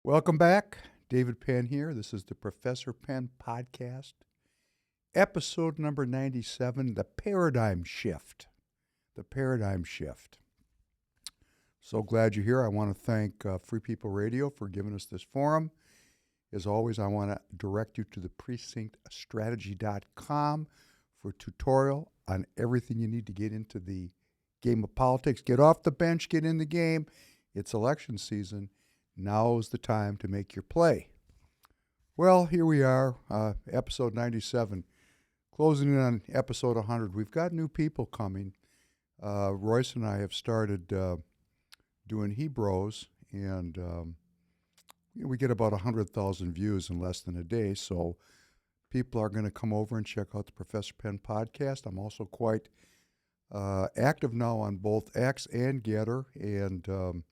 Welcome back. David Penn here. This is the Professor Penn podcast, episode number 97, The Paradigm Shift. The Paradigm Shift. So glad you're here. I want to thank Free People Radio for giving us this forum. As always, I want to direct you to the precinctstrategy.com for a tutorial on everything you need to get into the game of politics. Get off the bench, get in the game. It's election season. Now is the time to make your play. Well, here we are, episode 97, closing in on episode 100. We've got new people coming. Royce and I have started doing Hebrews, and we get about 100,000 views in less than a day, so people are going to come over and check out the Professor Penn podcast. I'm also quite active now on both X and Getter, and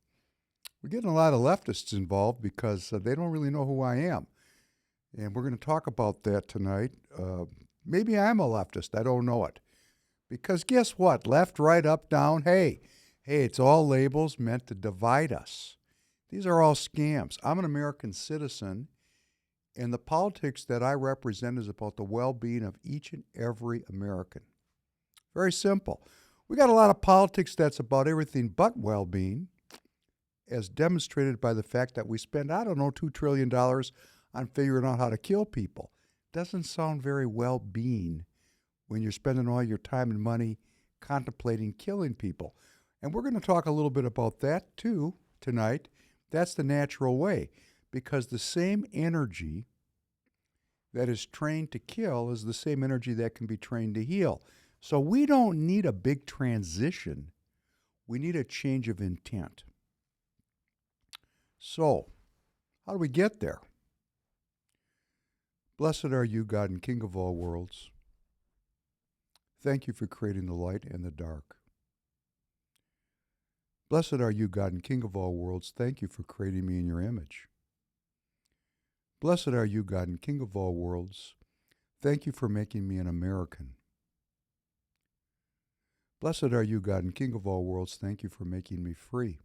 we're getting a lot of leftists involved because they don't really know who I am. And we're going to talk about that tonight. Maybe I'm a leftist. I don't know it. Because guess what? Left, right, up, down. Hey, it's all labels meant to divide us. These are all scams. I'm an American citizen, and the politics that I represent is about the well-being of each and every American. Very simple. We got a lot of politics that's about everything but well-being, as demonstrated by the fact that we spend, $2 trillion on figuring out how to kill people. Doesn't sound very well-being when you're spending all your time and money contemplating killing people. And we're going to talk a little bit about that, too, tonight. That's the natural way, because the same energy that is trained to kill is the same energy that can be trained to heal. So we don't need a big transition. We need a change of intent. So, how do we get there? Blessed are you, God and King of all worlds. Thank you for creating the light and the dark. Blessed are you, God and King of all worlds. Thank you for creating me in your image. Blessed are you, God and King of all worlds. Thank you for making me an American. Blessed are you, God and King of all worlds. Thank you for making me free.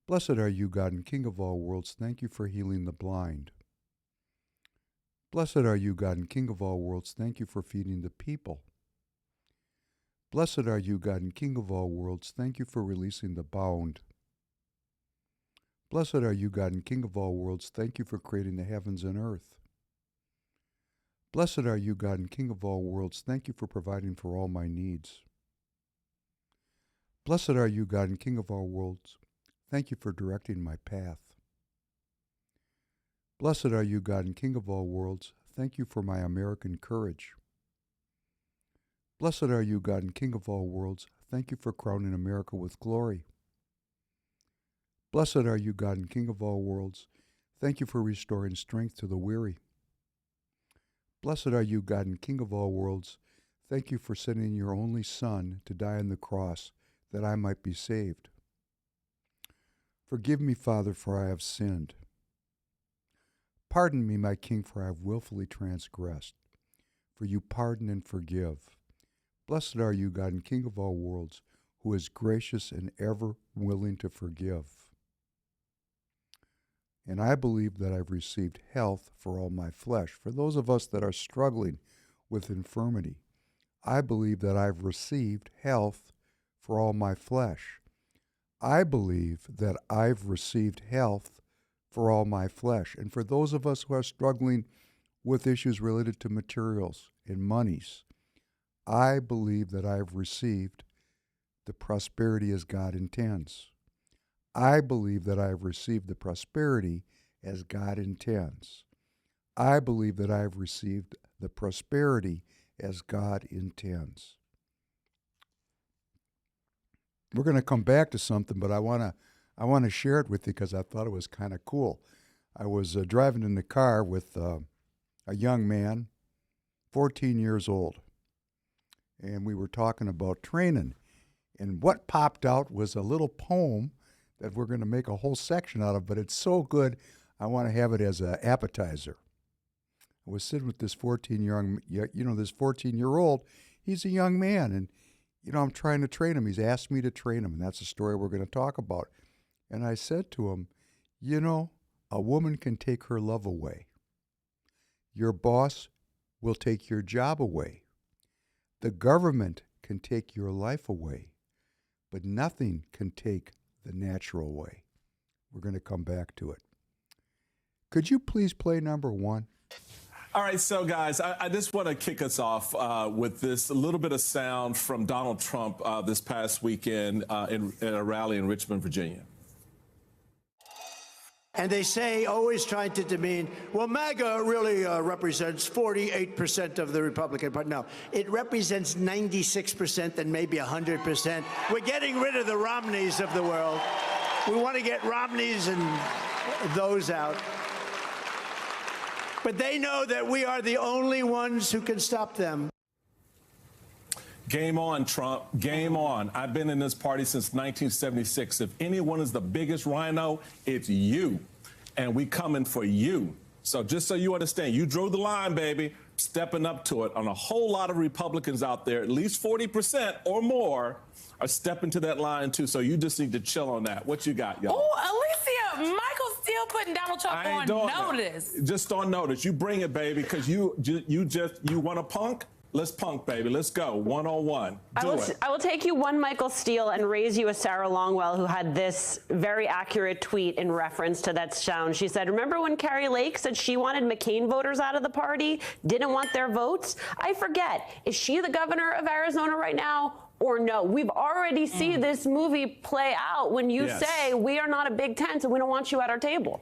Blessed are you, God and King of all worlds. Thank you for healing the blind. Blessed are you, God and King of all worlds. Thank you for feeding the people. Blessed are you, God and King of all worlds. Thank you for releasing the bound. Blessed are you, God and King of all worlds. Thank you for creating the heavens and earth. Blessed are you, God and King of all worlds. Thank you for providing for all my needs. Blessed are you, God and King of all worlds. Thank you for directing my path. Blessed are you, God and King of all worlds. Thank you for my American courage. Blessed are you, God and King of all worlds. Thank you for crowning America with glory. Blessed are you, God and King of all worlds. Thank you for restoring strength to the weary. Blessed are you, God and King of all worlds. Thank you for sending your only Son to die on the cross that I might be saved. Forgive me, Father, for I have sinned. Pardon me, my King, for I have willfully transgressed. For you pardon and forgive. Blessed are you, God and King of all worlds, who is gracious and ever willing to forgive. And I believe that I've received health for all my flesh. For those of us that are struggling with infirmity, I believe that I've received health for all my flesh. I believe that I've received health for all my flesh. And for those of us who are struggling with issues related to materials and monies, I believe that I've received the prosperity as God intends. I believe that I have received the prosperity as God intends. I believe that I have received the prosperity as God intends. We're going to come back to something, but I want to share it with you because I thought it was kind of cool. I was driving in the car with a young man, 14 years old, and we were talking about training. And what popped out was a little poem that we're going to make a whole section out of, but it's so good, I want to have it as an appetizer. I was sitting with this 14-year-old. He's a young man, and I'm trying to train him. He's asked me to train him, and that's the story we're going to talk about. And I said to him, You know, a woman can take her love away. Your boss will take your job away. The government can take your life away, but nothing can take the natural way. We're going to come back to it. Could you please play number one? All right, so guys, I just want to kick us off with this a little bit of sound from Donald Trump this past weekend in a rally in Richmond, Virginia. And they say, always trying to demean, well, MAGA really represents 48% of the Republican Party. No, it represents 96% and maybe 100%. We're getting rid of the Romneys of the world. We want to get Romneys and those out. But they know that we are the only ones who can stop them. Game on, Trump. Game on. I've been in this party since 1976. If anyone is the biggest rhino, it's you. And we coming for you. So just so you understand, you drew the line, baby, stepping up to it. On a whole lot of Republicans out there, at least 40% or more, are stepping to that line, too. So you just need to chill on that. What you got, y'all? Oh, Alicia, Michael's still putting Donald Trump on notice. Just on notice. You bring it, baby, because you want a punk? Let's punk, baby. Let's go. 101. I will take you one Michael Steele and raise you a Sarah Longwell, who had this very accurate tweet in reference to that sound. She said, remember when Carrie Lake said she wanted McCain voters out of the party, didn't want their votes? I forget. Is she the governor of Arizona right now? Or no? We've already seen this movie play out when you say we are not a Big Tent and we don't want you at our table.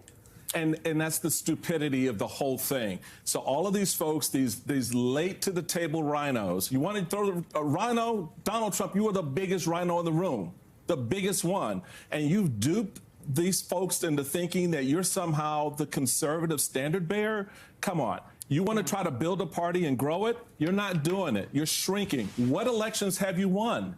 And that's the stupidity of the whole thing. So all of these folks, these late to the table rhinos, you want to throw a rhino? Donald Trump, you are the biggest rhino in the room, the biggest one. And you've duped these folks into thinking that you're somehow the conservative standard bearer? Come on. You want to try to build a party and grow it? You're not doing it. You're shrinking. What elections have you won?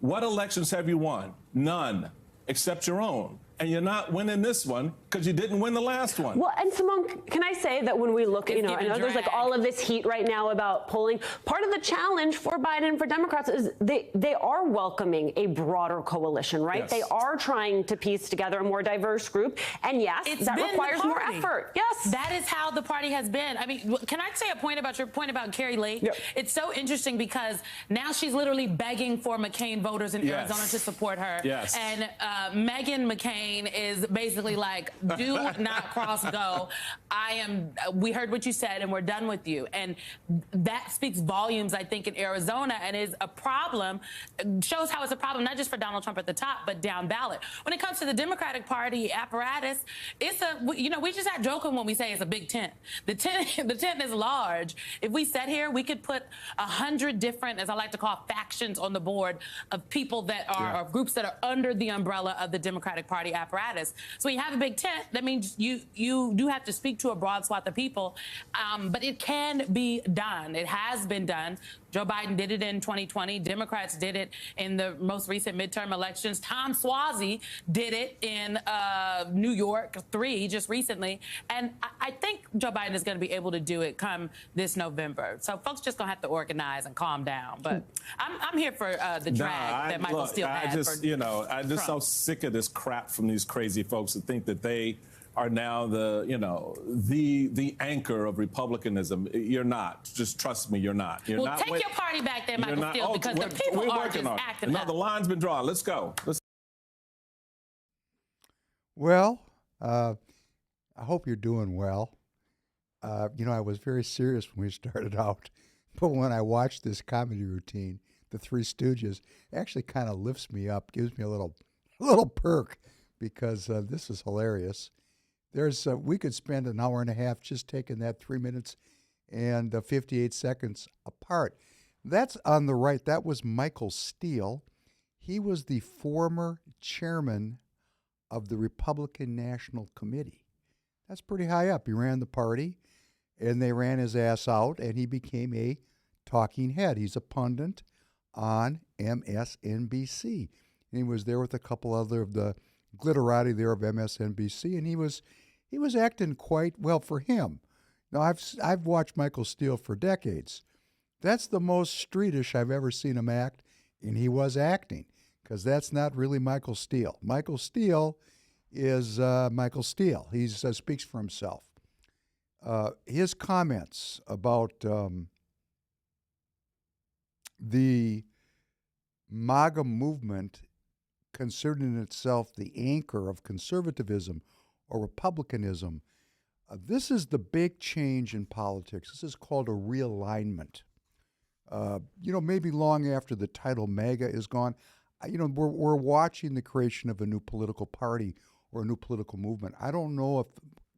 What elections have you won? None, except your own. And you're not winning this one because you didn't win the last one. Well, and Simone, can I say that when we look, I know there's like all of this heat right now about polling. Part of the challenge for Biden and for Democrats is they are welcoming a broader coalition, right? Yes. They are trying to piece together a more diverse group. And yes, that requires more effort. Yes. That is how the party has been. I mean, can I say a point about your point about Carrie Lake? Yep. It's so interesting because now she's literally begging for McCain voters in Arizona to support her. Yes. And Meghan McCain is basically like, do not cross go. We heard what you said and we're done with you. And that speaks volumes, I think, in Arizona and is a problem, shows how it's a problem, not just for Donald Trump at the top, but down ballot. When it comes to the Democratic Party apparatus, we just are joking when we say it's a big tent. The tent is large. If we sat here, we could put 100 different, as I like to call, factions on the board of people that are, or groups that are under the umbrella of the Democratic Party apparatus. So when you have a big tent, that means you do have to speak to a broad swath of people, but it can be done. It has been done. Joe Biden did it in 2020. Democrats did it in the most recent midterm elections. Tom Suozzi did it in New York 3 just recently. And I think Joe Biden is going to be able to do it come this November. So folks just going to have to organize and calm down. But I'm here for the drag that Michael Steele had. I'm just so sick of this crap from these crazy folks that think that they are now the anchor of republicanism. You're not. Just trust me, you're not. You're not. Take your party back there, Michael Steele, because the people are just acting up. No, the line's been drawn. Let's go. Well, I hope you're doing well. I was very serious when we started out, but when I watched this comedy routine, The Three Stooges, it actually kind of lifts me up, gives me a little perk, because this is hilarious. We could spend an hour and a half just taking that 3 minutes and 58 seconds apart. That's on the right. That was Michael Steele. He was the former chairman of the Republican National Committee. That's pretty high up. He ran the party, and they ran his ass out, and he became a talking head. He's a pundit on MSNBC. And he was there with a couple other of the glitterati there of MSNBC, and he was acting quite well for him. Now, I've watched Michael Steele for decades. That's the most streetish I've ever seen him act, and he was acting, because that's not really Michael Steele. Michael Steele is Michael Steele. He speaks for himself. His comments about the MAGA movement considering itself the anchor of conservatism or republicanism. This is the big change in politics. This is called a realignment. Maybe long after the title MAGA is gone, we're watching the creation of a new political party or a new political movement. I don't know if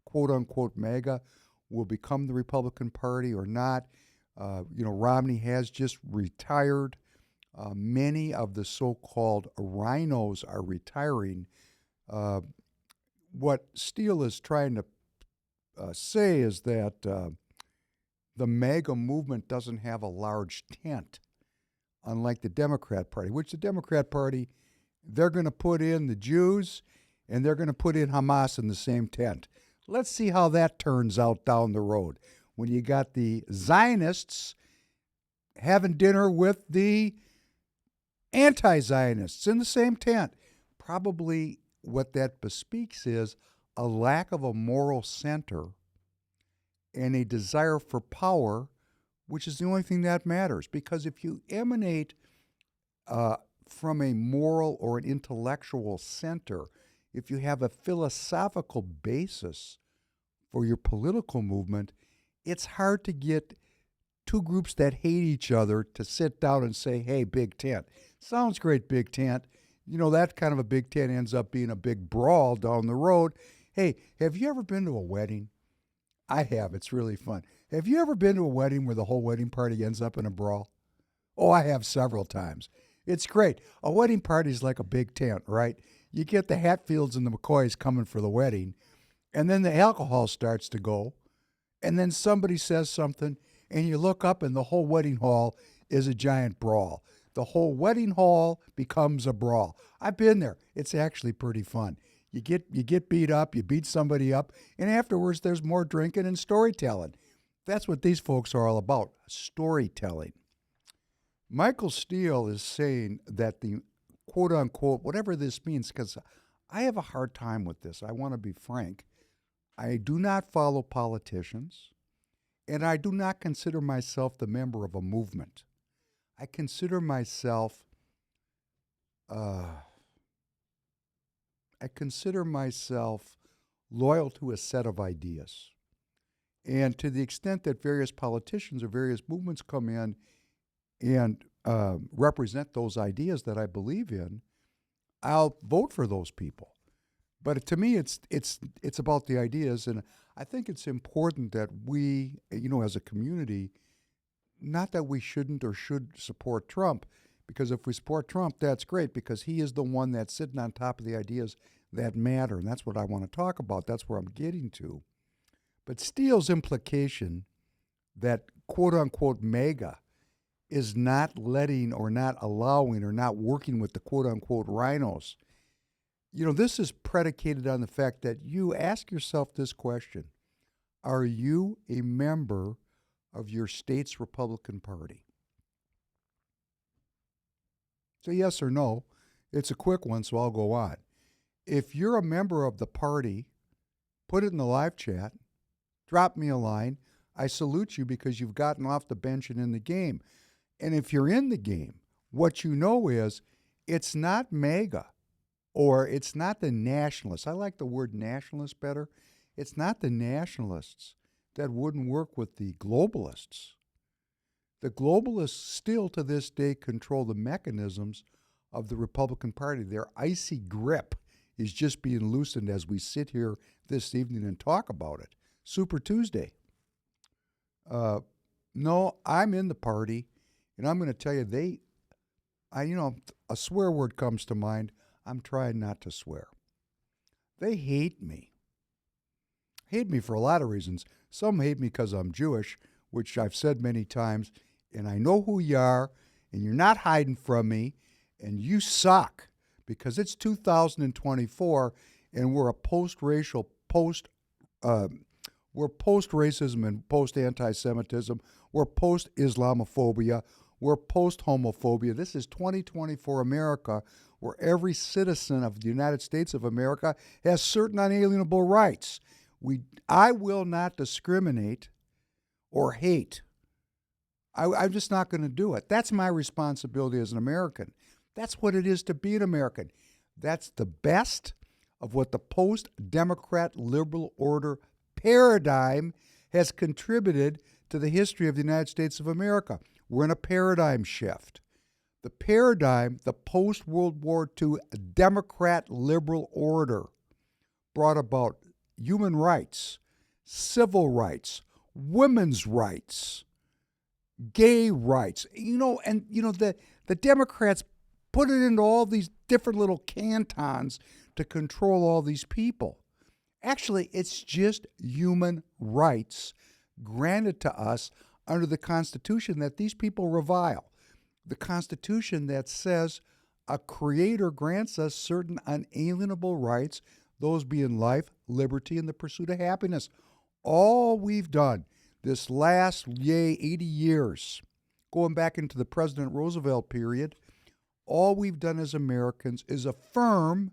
quote unquote MAGA will become the Republican Party or not. Romney has just retired. Many of the so-called rhinos are retiring. What Steele is trying to say is that the MAGA movement doesn't have a large tent, unlike the Democrat Party, which the Democrat Party, they're going to put in the Jews and they're going to put in Hamas in the same tent. Let's see how that turns out down the road when you got the Zionists having dinner with the anti-Zionists in the same tent. Probably what that bespeaks is a lack of a moral center and a desire for power, which is the only thing that matters. Because if you emanate from a moral or an intellectual center, if you have a philosophical basis for your political movement, it's hard to get two groups that hate each other to sit down and say, hey, big tent. Sounds great, big tent. That kind of a big tent ends up being a big brawl down the road. Hey, have you ever been to a wedding? I have. It's really fun. Have you ever been to a wedding where the whole wedding party ends up in a brawl? Oh, I have several times. It's great. A wedding party is like a big tent, right? You get the Hatfields and the McCoys coming for the wedding, and then the alcohol starts to go, and then somebody says something, and you look up and the whole wedding hall is a giant brawl. The whole wedding hall becomes a brawl. I've been there. It's actually pretty fun. You get beat up, you beat somebody up, and afterwards there's more drinking and storytelling. That's what these folks are all about, storytelling. Michael Steele is saying that the quote-unquote, whatever this means, because I have a hard time with this. I want to be frank. I do not follow politicians, and I do not consider myself the member of a movement. I consider myself loyal to a set of ideas. And to the extent that various politicians or various movements come in and represent those ideas that I believe in, I'll vote for those people. But to me, it's about the ideas, and I think it's important that we, as a community, not that we shouldn't or should support Trump, because if we support Trump, that's great, because he is the one that's sitting on top of the ideas that matter, and that's what I want to talk about. That's where I'm getting to. But Steele's implication that quote-unquote MAGA is not letting or not allowing or not working with the quote-unquote rhinos, this is predicated on the fact that you ask yourself this question: are you a member of your state's Republican Party? So yes or no. It's a quick one, so I'll go on. If you're a member of the party, put it in the live chat, drop me a line. I salute you because you've gotten off the bench and in the game. And if you're in the game, what you know is it's not MAGA or it's not the nationalists. I like the word nationalist better. It's not the nationalists that wouldn't work with the globalists. The globalists still to this day control the mechanisms of the Republican Party. Their icy grip is just being loosened as we sit here this evening and talk about it. Super Tuesday. No, I'm in the party, and I'm going to tell you, a swear word comes to mind. I'm trying not to swear. They hate me. Hate me for a lot of reasons. Some hate me because I'm Jewish, which I've said many times, and I know who you are, and you're not hiding from me, and you suck, because it's 2024, and we're a post-racial, we're post-racism and post-anti-Semitism. We're post-Islamophobia. We're post-homophobia. This is 2024 America, where every citizen of the United States of America has certain unalienable rights. I will not discriminate or hate. I'm just not going to do it. That's my responsibility as an American. That's what it is to be an American. That's the best of what the post-democrat liberal order paradigm has contributed to the history of the United States of America. We're in a paradigm shift. The paradigm, the post-World War II Democrat liberal order brought about human rights, civil rights, women's rights, gay rights. The Democrats put it into all these different little cantons to control all these people. Actually, it's just human rights granted to us under the Constitution that these people revile. The Constitution that says a creator grants us certain unalienable rights, those being life, liberty, and the pursuit of happiness. All we've done this last, 80 years, going back into the President Roosevelt period, all we've done as Americans is affirm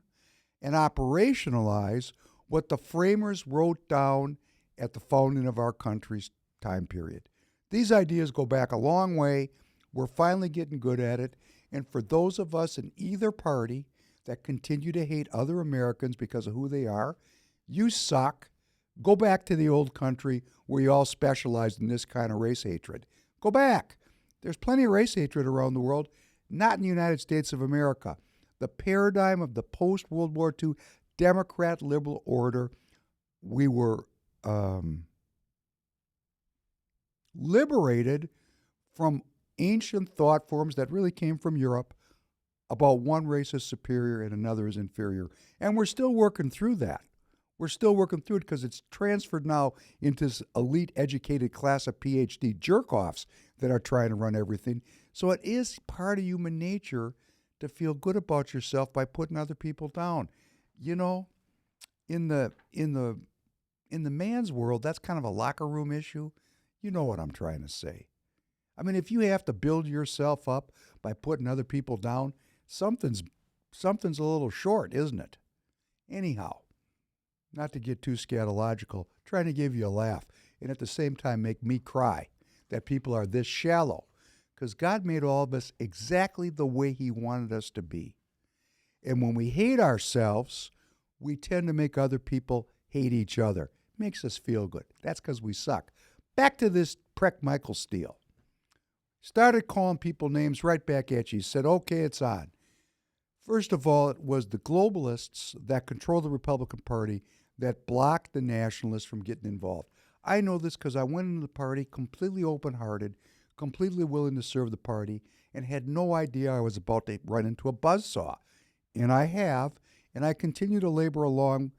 and operationalize what the framers wrote down at the founding of our country's time period. These ideas go back a long way. We're finally getting good at it. And for those of us in either party that continue to hate other Americans because of who they are, you suck. Go back to the old country where you all specialized in this kind of race hatred. Go back. There's plenty of race hatred around the world, not in the United States of America. The paradigm of the post-World War II Democrat liberal order, we were liberated from ancient thought forms that really came from Europe about one race is superior and another is inferior. And we're still working through that. We're still working through it because it's transferred now into this elite educated class of PhD jerk-offs that are trying to run everything. So it is part of human nature to feel good about yourself by putting other people down. You know, in the man's world, that's kind of a locker room issue. You know what I'm trying to say. I mean, if you have to build yourself up by putting other people down, something's a little short, isn't it? Anyhow, not to get too scatological, trying to give you a laugh and at the same time make me cry that people are this shallow, because God made all of us exactly the way he wanted us to be. And when we hate ourselves, we tend to make other people hate each other. Makes us feel good. That's because we suck. Back to this prick Michael Steele. Started calling people names right back at you. He said, okay, it's on. First of all, it was the globalists that control the Republican Party that blocked the nationalists from getting involved. I know this because I went into the party completely open-hearted, completely willing to serve the party, and had no idea I was about to run into a buzzsaw. And I have, and I continue to labor along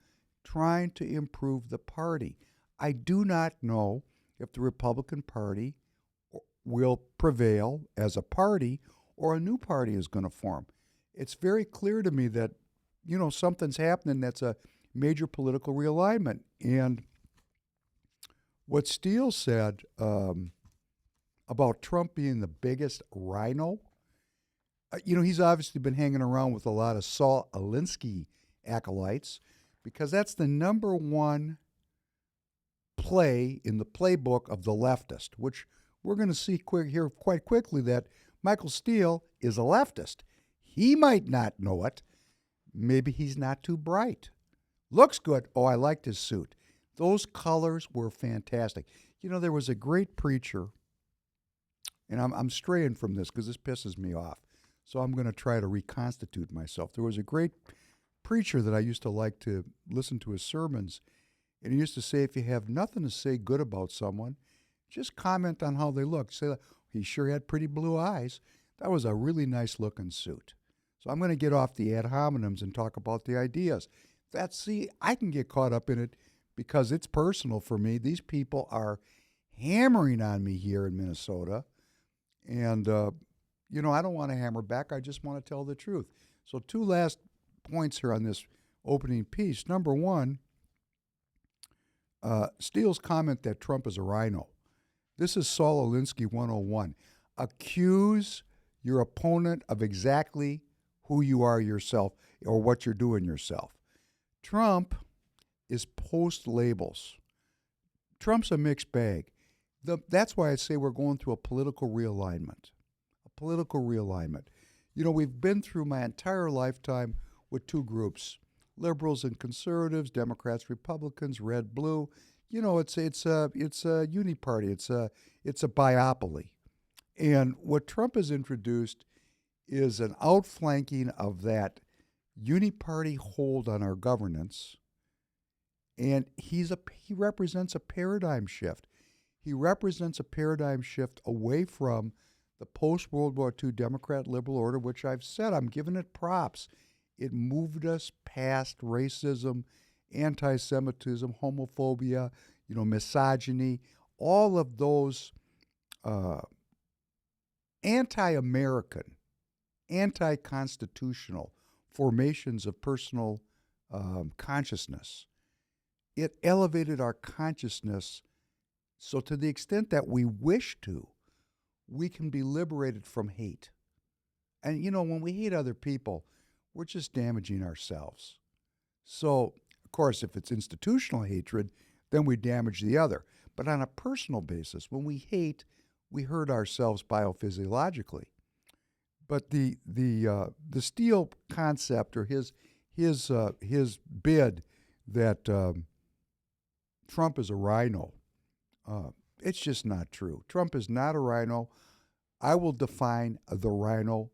trying to improve the party. I do not know if the Republican Party will prevail as a party or a new party is going to form. It's very clear to me that, something's happening that's a major political realignment. And what Steele said about Trump being the biggest rhino, he's obviously been hanging around with a lot of Saul Alinsky acolytes because that's the number one play in the playbook of the leftist, which we're going to see here quite quickly that Michael Steele is a leftist. He might not know it. Maybe he's not too bright. Looks good. Oh, I liked his suit. Those colors were fantastic. There was a great preacher, and I'm straying from this because this pisses me off, so I'm going to try to reconstitute myself. There was a great preacher that I used to like to listen to his sermons, and he used to say, if you have nothing to say good about someone, just comment on how they look. Say, he sure had pretty blue eyes. That was a really nice looking suit. So I'm going to get off the ad hominems and talk about the ideas. I can get caught up in it because it's personal for me. These people are hammering on me here in Minnesota. And, I don't want to hammer back. I just want to tell the truth. So 2 last points here on this opening piece. Number one, Steele's comment that Trump is a rhino. This is Saul Alinsky 101. Accuse your opponent of exactly who you are yourself or what you're doing yourself. Trump is post labels. Trump's a mixed bag. That's why I say we're going through a political realignment. A political realignment. You know, we've been through my entire lifetime with two groups: liberals and conservatives, Democrats, Republicans, red, blue. You know, it's a uniparty. It's a biopoly. And what Trump has introduced is an outflanking of that uniparty hold on our governance. And he represents a paradigm shift. He represents a paradigm shift away from the post-World War II Democrat-liberal order, which I've said, I'm giving it props. It moved us past racism, anti-Semitism, homophobia, misogyny, all of those anti-American, anti-constitutional formations of personal consciousness. It elevated our consciousness so to the extent that we wish to, we can be liberated from hate. And, when we hate other people, we're just damaging ourselves. So, of course, if it's institutional hatred, then we damage the other. But on a personal basis, when we hate, we hurt ourselves biophysiologically. But the Steele concept, or his bid that Trump is a rhino, it's just not true. Trump is not a rhino. I will define the rhino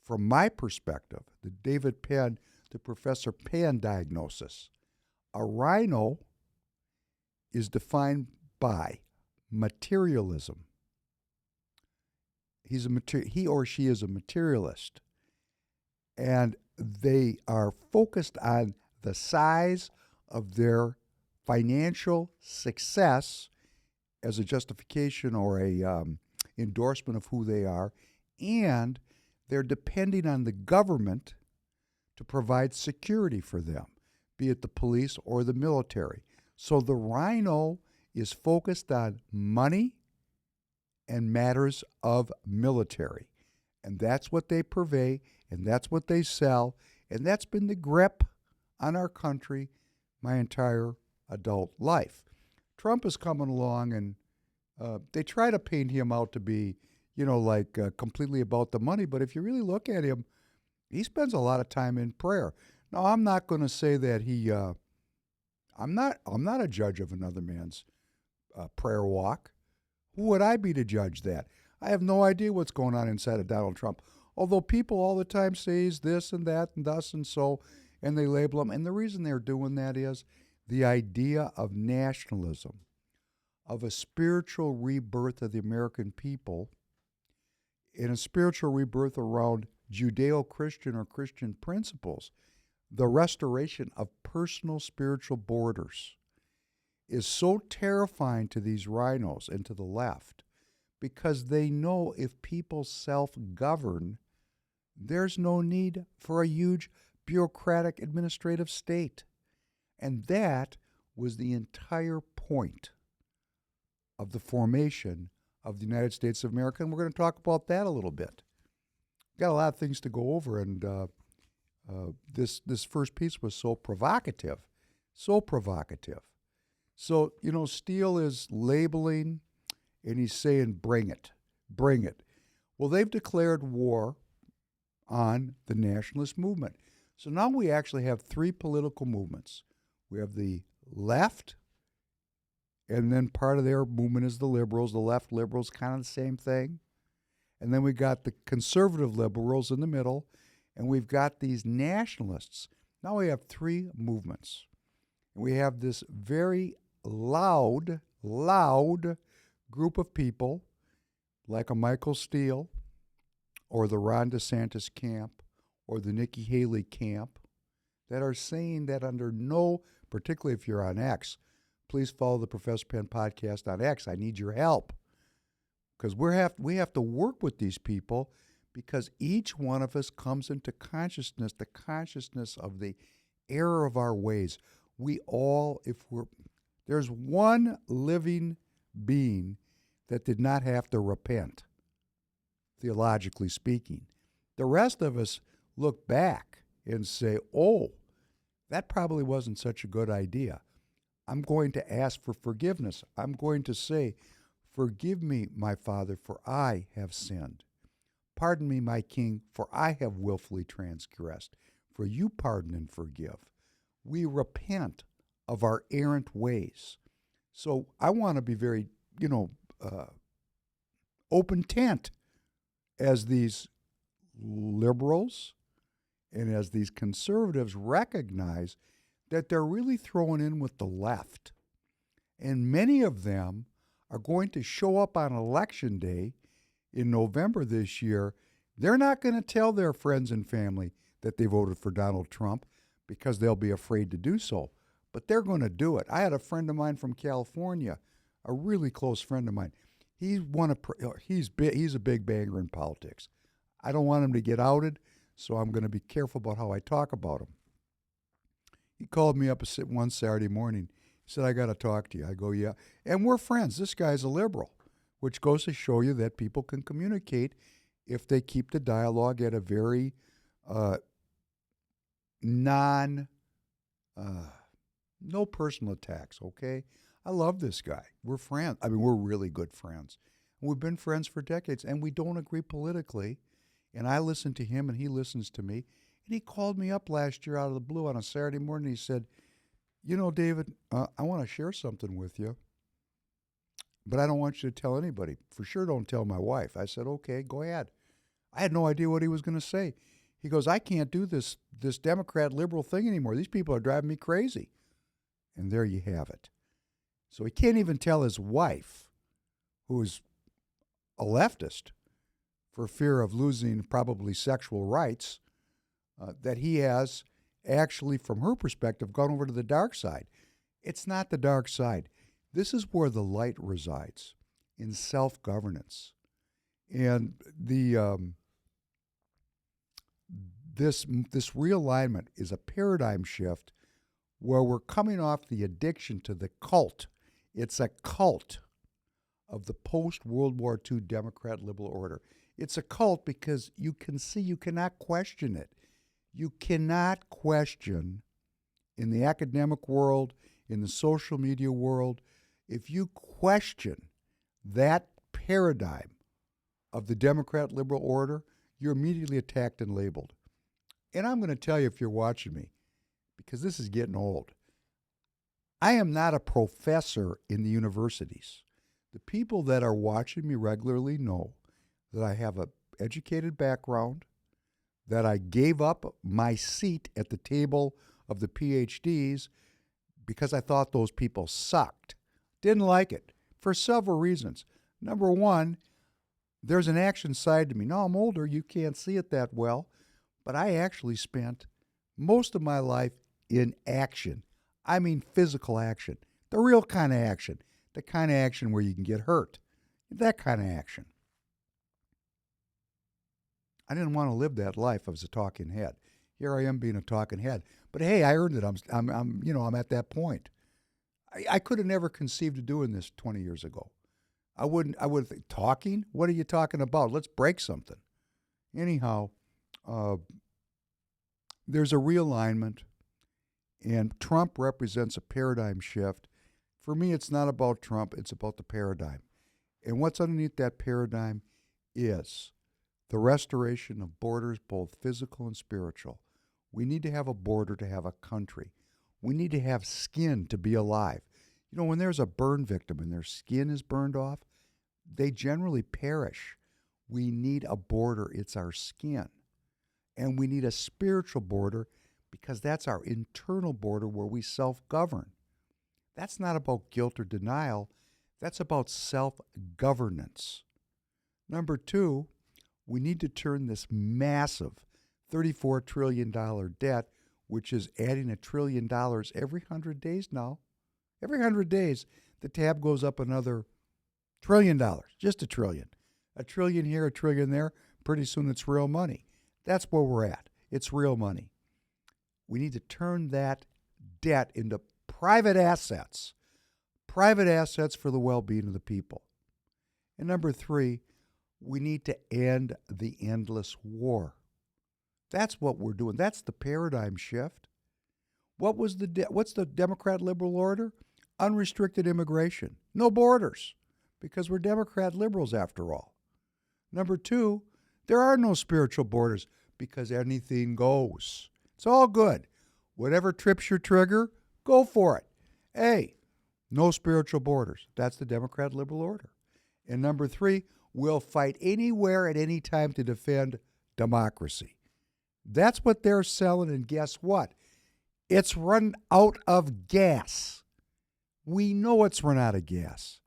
from my perspective, the David Penn, the Professor Penn diagnosis. A rhino is defined by materialism. He or she is a materialist, and they are focused on the size of their financial success as a justification or a endorsement of who they are, and they're depending on the government to provide security for them, be it the police or the military. So the rhino is focused on money and matters of military. And that's what they purvey, and that's what they sell, and that's been the grip on our country my entire adult life. Trump is coming along, and they try to paint him out to be, completely about the money. But if you really look at him, he spends a lot of time in prayer. Now, I'm not going to say that I'm not a judge of another man's prayer walk. Who would I be to judge that? I have no idea what's going on inside of Donald Trump. Although people all the time say he's this and that and thus and so, and they label him. And the reason they're doing that is the idea of nationalism, of a spiritual rebirth of the American people, and a spiritual rebirth around Judeo-Christian or Christian principles. The restoration of personal spiritual borders is so terrifying to these rhinos and to the left, because they know if people self-govern, there's no need for a huge bureaucratic administrative state. And that was the entire point of the formation of the United States of America, and we're going to talk about that a little bit. Got a lot of things to go over, and this first piece was so provocative. So, Steele is labeling, and he's saying, bring it. Well, they've declared war on the nationalist movement. So now we actually have three political movements. We have the left, and then part of their movement is the liberals. The left liberals, kind of the same thing. And then we got the conservative liberals in the middle, and we've got these nationalists. Now we have three movements. And we have this very loud group of people, like a Michael Steele, or the Ron DeSantis camp, or the Nikki Haley camp, that are saying that under no, particularly if you're on X, please follow the Professor Penn podcast on X. I need your help. Because we have to work with these people, because each one of us comes into consciousness, the consciousness of the error of our ways. We all, there's one living being that did not have to repent, theologically speaking. The rest of us look back and say, oh, that probably wasn't such a good idea. I'm going to ask for forgiveness. I'm going to say, forgive me, my Father, for I have sinned. Pardon me, my King, for I have willfully transgressed. For you pardon and forgive. We repent of our errant ways. So I want to be very, open tent as these liberals and as these conservatives recognize that they're really throwing in with the left. And many of them are going to show up on Election Day in November this year. They're not going to tell their friends and family that they voted for Donald Trump because they'll be afraid to do so. But they're going to do it. I had a friend of mine from California, a really close friend of mine. He's a big banger in politics. I don't want him to get outed, so I'm going to be careful about how I talk about him. He called me up one Saturday morning. He said, I got to talk to you. I go, yeah. And we're friends. This guy's a liberal, which goes to show you that people can communicate if they keep the dialogue at a very no personal attacks, okay? I love this guy. We're friends. I mean, we're really good friends. We've been friends for decades, and we don't agree politically. And I listen to him, and he listens to me. And he called me up last year out of the blue on a Saturday morning. He said, David, I want to share something with you, but I don't want you to tell anybody. For sure don't tell my wife. I said, okay, go ahead. I had no idea what he was going to say. He goes, I can't do this Democrat liberal thing anymore. These people are driving me crazy. And there you have it. So he can't even tell his wife, who is a leftist, for fear of losing probably sexual rights, that he has actually, from her perspective, gone over to the dark side. It's not the dark side. This is where the light resides, in self-governance. And this realignment is a paradigm shift where we're coming off the addiction to the cult. It's a cult of the post-World War II Democrat liberal order. It's a cult because you can see you cannot question it. You cannot question in the academic world, in the social media world, if you question that paradigm of the Democrat liberal order, you're immediately attacked and labeled. And I'm going to tell you, if you're watching me, because this is getting old, I am not a professor in the universities. The people that are watching me regularly know that I have an educated background, that I gave up my seat at the table of the PhDs because I thought those people sucked. Didn't like it for several reasons. Number one, there's an action side to me. Now I'm older, you can't see it that well, but I actually spent most of my life in action. I mean physical action, the real kind of action, the kind of action where you can get hurt, that kind of action. I didn't want to live that life as a talking head. Here I am being a talking head. But hey, I earned it. I'm at that point. I could have never conceived of doing this 20 years ago. I would think, talking? What are you talking about? Let's break something. Anyhow, there's a realignment, and Trump represents a paradigm shift. For me, it's not about Trump, it's about the paradigm. And what's underneath that paradigm is the restoration of borders, both physical and spiritual. We need to have a border to have a country. We need to have skin to be alive. You know, when there's a burn victim and their skin is burned off, they generally perish. We need a border. It's our skin. And we need a spiritual border because that's our internal border where we self-govern. That's not about guilt or denial. That's about self-governance. Number two, we need to turn this massive $34 trillion debt, which is adding $1 trillion every 100 days now. Every 100 days, the tab goes up another $1 trillion, just $1 trillion. $1 trillion here, $1 trillion there. Pretty soon it's real money. That's where we're at. It's real money. We need to turn that debt into private assets for the well-being of the people. And number three, we need to end the endless war. That's what we're doing. That's the paradigm shift. What's the Democrat liberal order? Unrestricted immigration, no borders, because we're Democrat liberals after all. Number two, there are no spiritual borders because anything goes. It's all good. Whatever trips your trigger, go for it. Hey, no spiritual borders. That's the Democrat liberal order. And number three, we'll fight anywhere at any time to defend democracy. That's what they're selling, and guess what? It's run out of gas. We know it's run out of gas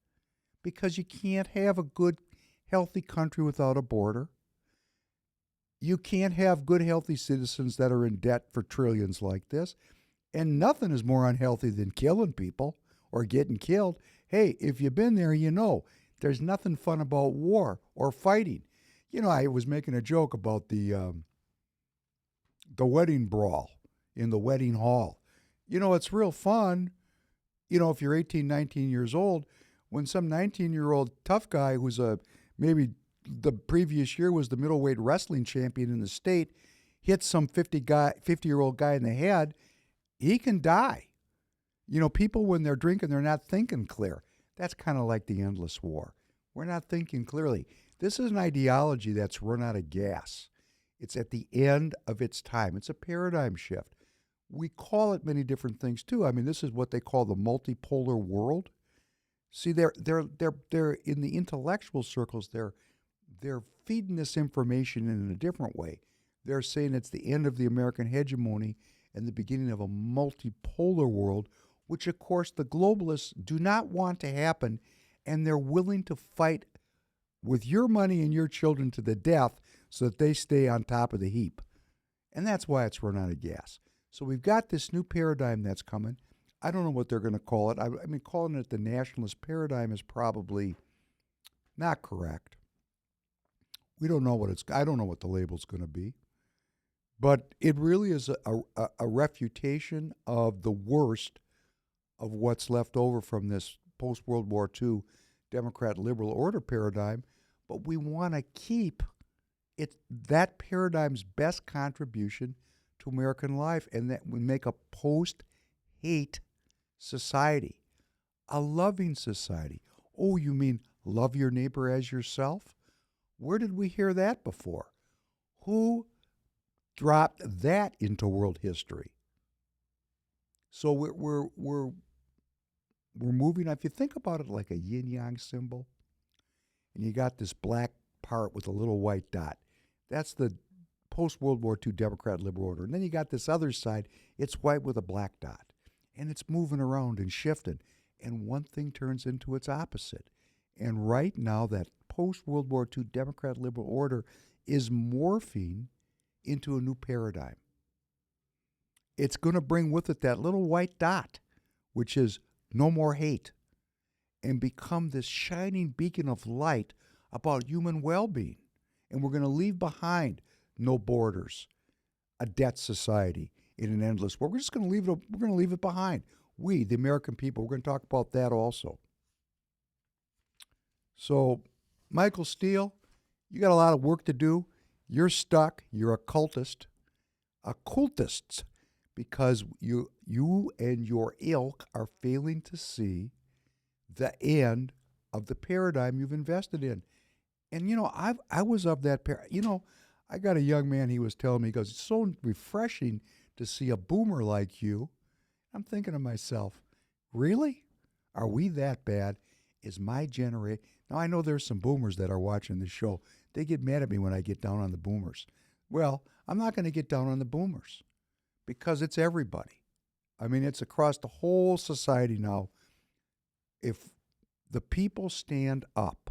because you can't have a good, healthy country without a border. You can't have good, healthy citizens that are in debt for trillions like this. And nothing is more unhealthy than killing people or getting killed. Hey, if you've been there, you know there's nothing fun about war or fighting. You know, I was making a joke about the wedding brawl in the wedding hall. You know, it's real fun, you know, if you're 18, 19 years old, when some 19-year-old tough guy who's maybe the previous year was the middleweight wrestling champion in the state hits some 50-year-old guy in the head, he can die. You know, people, when they're drinking, they're not thinking clear. That's kind of like the endless war. We're not thinking clearly. This is an ideology that's run out of gas. It's at the end of its time. It's a paradigm shift. We call it many different things too. I mean, this is what they call the multipolar world. See, they're in the intellectual circles. They're feeding this information in a different way. They're saying it's the end of the American hegemony and the beginning of a multipolar world, which of course the globalists do not want to happen, and they're willing to fight with your money and your children to the death so that they stay on top of the heap. And that's why it's run out of gas. So we've got this new paradigm that's coming. I don't know what they're going to call it. I mean, calling it the nationalist paradigm is probably not correct. We don't know I don't know what the label's going to be. But it really is a refutation of the worst of what's left over from this post-World War II Democrat liberal order paradigm. But we want to keep that paradigm's best contribution to American life, and that we make a post-hate society, a loving society. Oh, you mean love your neighbor as yourself? Where did we hear that before? Who dropped that into world history? So we're moving. If you think about it like a yin-yang symbol, and you got this black part with a little white dot, that's the post-World War II Democrat liberal order. And then you got this other side, it's white with a black dot. And it's moving around and shifting. And one thing turns into its opposite. And right now, that post-World War II Democrat liberal order is morphing into a new paradigm. It's going to bring with it that little white dot, which is no more hate, and become this shining beacon of light about human well-being. And we're going to leave behind no borders, a debt society in an endless war. We're just going to leave it. We're going to leave it behind. We, the American people, we're going to talk about that also. So, Michael Steele, you got a lot of work to do. You're stuck. You're a cultist, because you and your ilk are failing to see the end of the paradigm you've invested in. And, you know, I was of that I got a young man, he was telling me, he goes, it's so refreshing to see a boomer like you. I'm thinking to myself, really? Are we that bad? Is my generation... Now, I know there's some boomers that are watching this show. They get mad at me when I get down on the boomers. Well, I'm not going to get down on the boomers because it's everybody. I mean, it's across the whole society now. If the people stand up,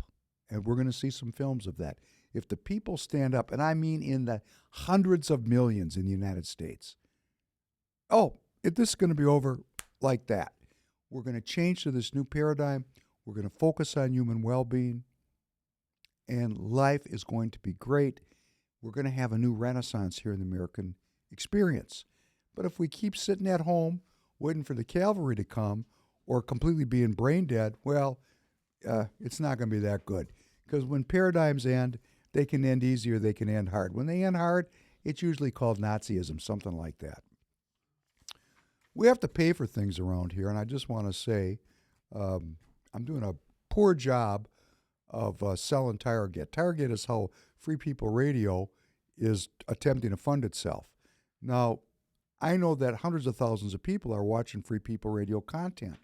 and we're going to see some films of that, if the people stand up, and I mean in the hundreds of millions in the United States, this is going to be over like that. We're going to change to this new paradigm. We're going to focus on human well-being, and life is going to be great. We're going to have a new renaissance here in the American experience. But if we keep sitting at home waiting for the cavalry to come or completely being brain dead, well, it's not going to be that good. Because when paradigms end, they can end easy or they can end hard. When they end hard, It's usually called Nazism, something like that. We have to pay for things around here, and I just want to say I'm doing a poor job of selling Tiregate. Tiregate is how Free People Radio is attempting to fund itself. Now, I know that hundreds of thousands of people are watching Free People Radio content,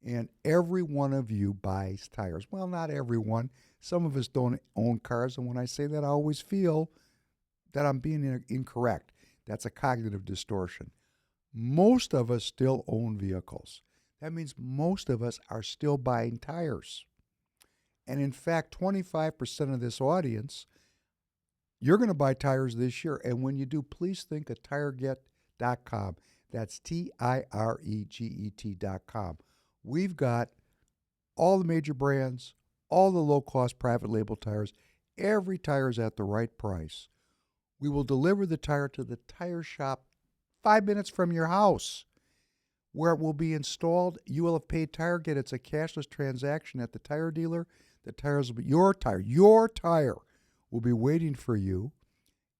and every one of you buys tires. Well, not everyone. Some of us don't own cars, and when I say that, I always feel that I'm being incorrect. That's a cognitive distortion. Most of us still own vehicles. That means most of us are still buying tires. And in fact, 25% of this audience, you're going to buy tires this year. And when you do, please think of tireget.com. That's TIREGET.com. We've got all the major brands, all the low-cost private label tires. Every tire is at the right price. We will deliver the tire to the tire shop 5 minutes from your house, where it will be installed. You will have paid Tiregate. It's a cashless transaction at the tire dealer. The tires will be your tire will be waiting for you.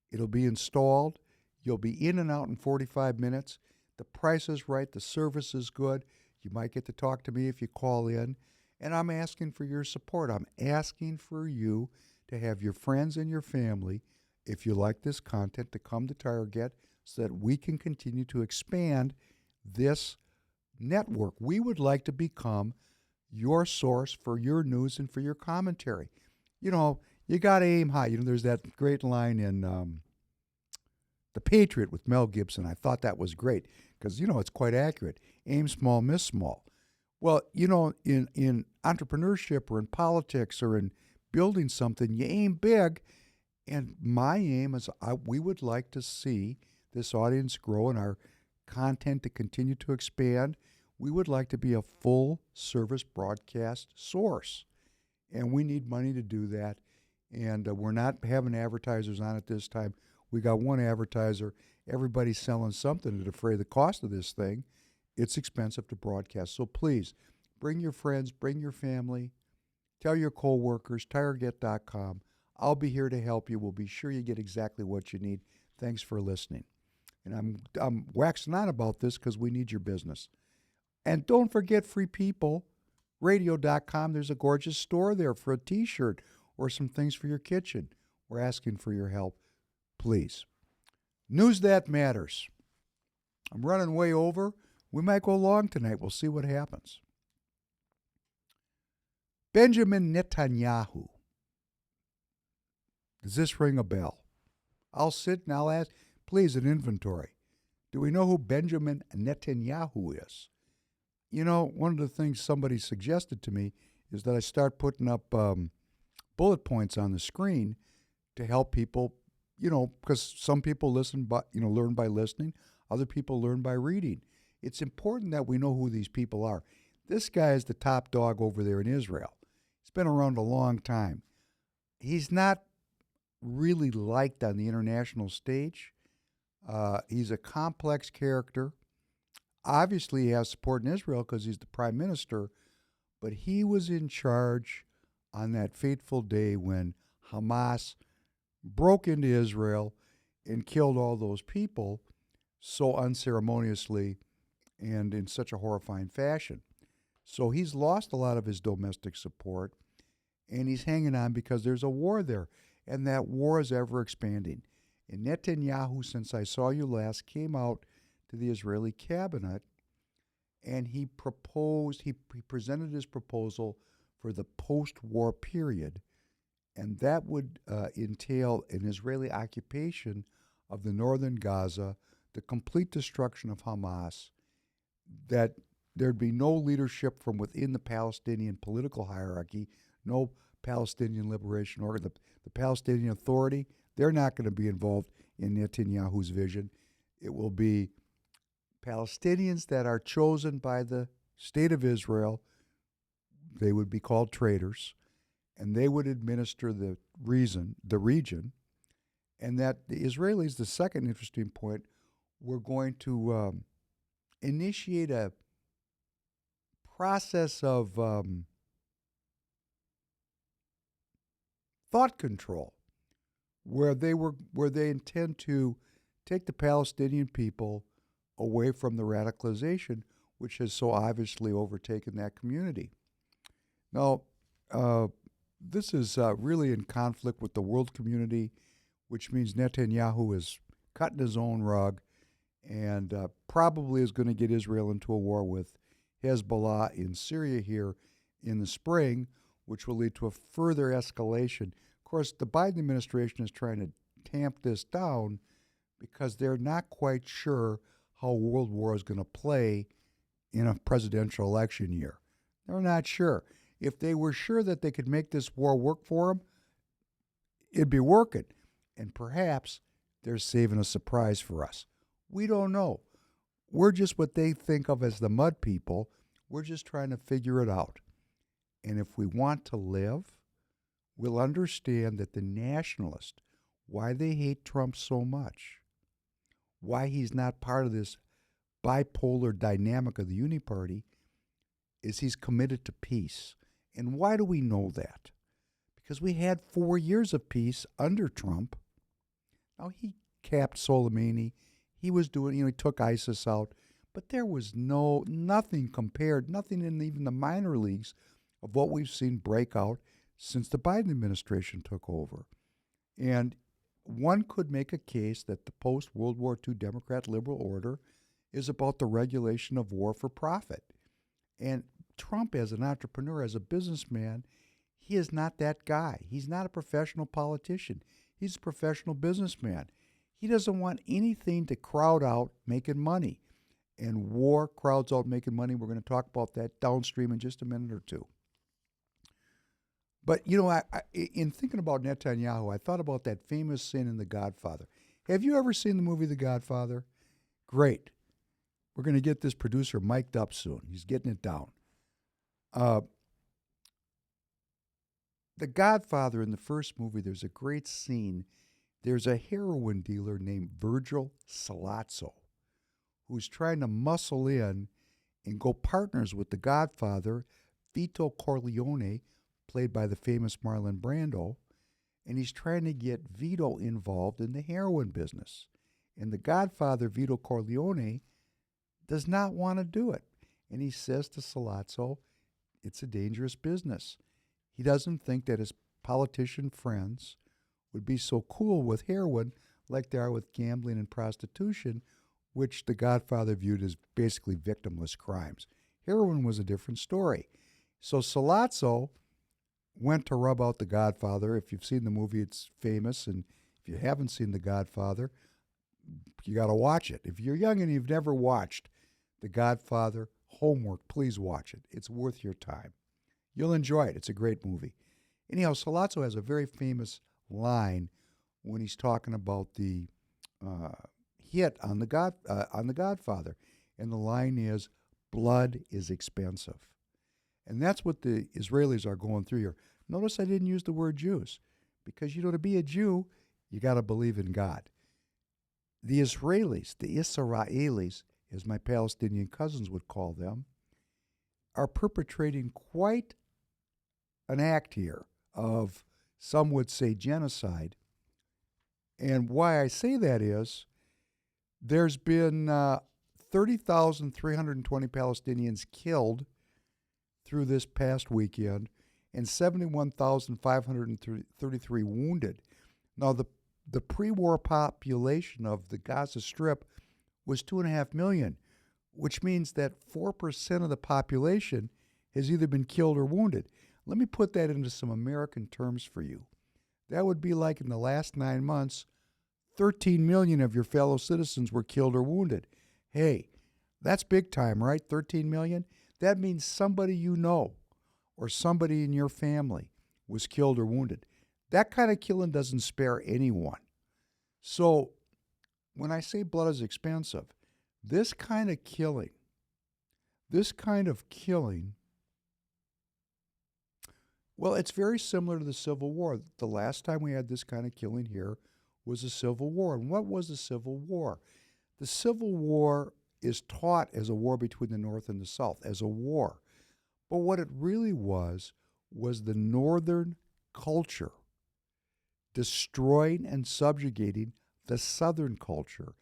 It'll be installed. You'll be in and out in 45 minutes. The price is right. The service is good. You might get to talk to me if you call in. And I'm asking for your support. I'm asking for you to have your friends and your family, if you like this content, to come to Tiregate so that we can continue to expand this network. We would like to become your source for your news and for your commentary. You know, you got to aim high. You know, there's that great line in The Patriot with Mel Gibson. I thought that was great because, you know, it's quite accurate. Aim small, miss small. Well, you know, in entrepreneurship or in politics or in building something, you aim big. And my aim is we would like to see this audience grow and our content to continue to expand. We would like to be a full-service broadcast source, and we need money to do that. And we're not having advertisers on at this time. We got one advertiser. Everybody's selling something to defray the cost of this thing. It's expensive to broadcast. So please, bring your friends, bring your family, tell your coworkers, tireget.com. I'll be here to help you. We'll be sure you get exactly what you need. Thanks for listening. And I'm waxing on about this because we need your business. And don't forget freepeopleradio.com. There's a gorgeous store there for a T-shirt or some things for your kitchen. We're asking for your help. Please. News that matters. I'm running way over. We might go long tonight. We'll see what happens. Benjamin Netanyahu. Does this ring a bell? I'll sit and I'll ask, please, an inventory. Do we know who Benjamin Netanyahu is? You know, one of the things somebody suggested to me is that I start putting up bullet points on the screen to help people, you know, because some people learn by listening. Other people learn by reading. It's important that we know who these people are. This guy is the top dog over there in Israel. He's been around a long time. He's not really liked on the international stage. He's a complex character. Obviously, he has support in Israel because he's the prime minister, but he was in charge on that fateful day when Hamas broke into Israel and killed all those people so unceremoniously and in such a horrifying fashion. So he's lost a lot of his domestic support, and he's hanging on because there's a war there. And that war is ever expanding. And Netanyahu, since I saw you last, came out to the Israeli cabinet and he presented his proposal for the post-war period. And that would entail an Israeli occupation of the northern Gaza, the complete destruction of Hamas, that there'd be no leadership from within the Palestinian political hierarchy, no Palestinian Liberation Organ. The Palestinian Authority, they're not going to be involved in Netanyahu's vision. It will be Palestinians that are chosen by the state of Israel. They would be called traitors, and they would administer the region. And that the Israelis, the second interesting point, were going to initiate a process of thought control where they intend to take the Palestinian people away from the radicalization which has so obviously overtaken that community. Now, this is really in conflict with the world community, which means Netanyahu is cutting his own rug and probably is going to get Israel into a war with Hezbollah in Syria here in the spring, which will lead to a further escalation. Of course, the Biden administration is trying to tamp this down because they're not quite sure how World War is going to play in a presidential election year. They're not sure. If they were sure that they could make this war work for them, it'd be working. And perhaps they're saving a surprise for us. We don't know. We're just what they think of as the mud people. We're just trying to figure it out. And if we want to live, we'll understand that the nationalists, why they hate Trump so much, why he's not part of this bipolar dynamic of the Uni Party, is he's committed to peace. And why do we know that? Because we had 4 years of peace under Trump. Now, he capped Soleimani. He was doing, he took ISIS out. But there was nothing compared, nothing in even the minor leagues of what we've seen break out since the Biden administration took over. And one could make a case that the post-World War II Democrat liberal order is about the regulation of war for profit. And Trump, as an entrepreneur, as a businessman, he is not that guy. He's not a professional politician. He's a professional businessman. He doesn't want anything to crowd out making money. And war crowds out making money. We're going to talk about that downstream in just a minute or two. But, in thinking about Netanyahu, I thought about that famous scene in The Godfather. Have you ever seen the movie The Godfather? Great. We're going to get this producer mic'd up soon. He's getting it down. The Godfather, in the first movie, there's a great scene. There's a heroin dealer named Virgil Salazzo who's trying to muscle in and go partners with the Godfather, Vito Corleone, played by the famous Marlon Brando, and he's trying to get Vito involved in the heroin business. And the Godfather, Vito Corleone, does not want to do it. And he says to Salazzo, it's a dangerous business. He doesn't think that his politician friends would be so cool with heroin like they are with gambling and prostitution, which the Godfather viewed as basically victimless crimes. Heroin was a different story. So Salazzo went to rub out the Godfather. If you've seen the movie, it's famous. And if you haven't seen The Godfather, you got to watch it. If you're young and you've never watched The Godfather, homework, please watch it. It's worth your time. You'll enjoy it. It's a great movie. Anyhow, Salazzo has a very famous line when he's talking about the hit on the Godfather. And the line is, blood is expensive. And that's what the Israelis are going through here. Notice I didn't use the word Jews, because, to be a Jew, you got to believe in God. The Israelis, as my Palestinian cousins would call them, are perpetrating quite an act here of, some would say, genocide. And why I say that is, there's been 30,320 Palestinians killed through this past weekend, and 71,533 wounded. Now, the pre-war population of the Gaza Strip was 2.5 million, which means that 4% of the population has either been killed or wounded. Let me put that into some American terms for you. That would be like, in the last 9 months, 13 million of your fellow citizens were killed or wounded. Hey, that's big time, right? 13 million? That means somebody you know or somebody in your family was killed or wounded. That kind of killing doesn't spare anyone. So when I say blood is expensive, this kind of killing, well, it's very similar to the Civil War. The last time we had this kind of killing here was the Civil War. And what was the Civil War? The Civil War is taught as a war between the North and the South, as a war. But what it really was the Northern culture destroying and subjugating the Southern culture.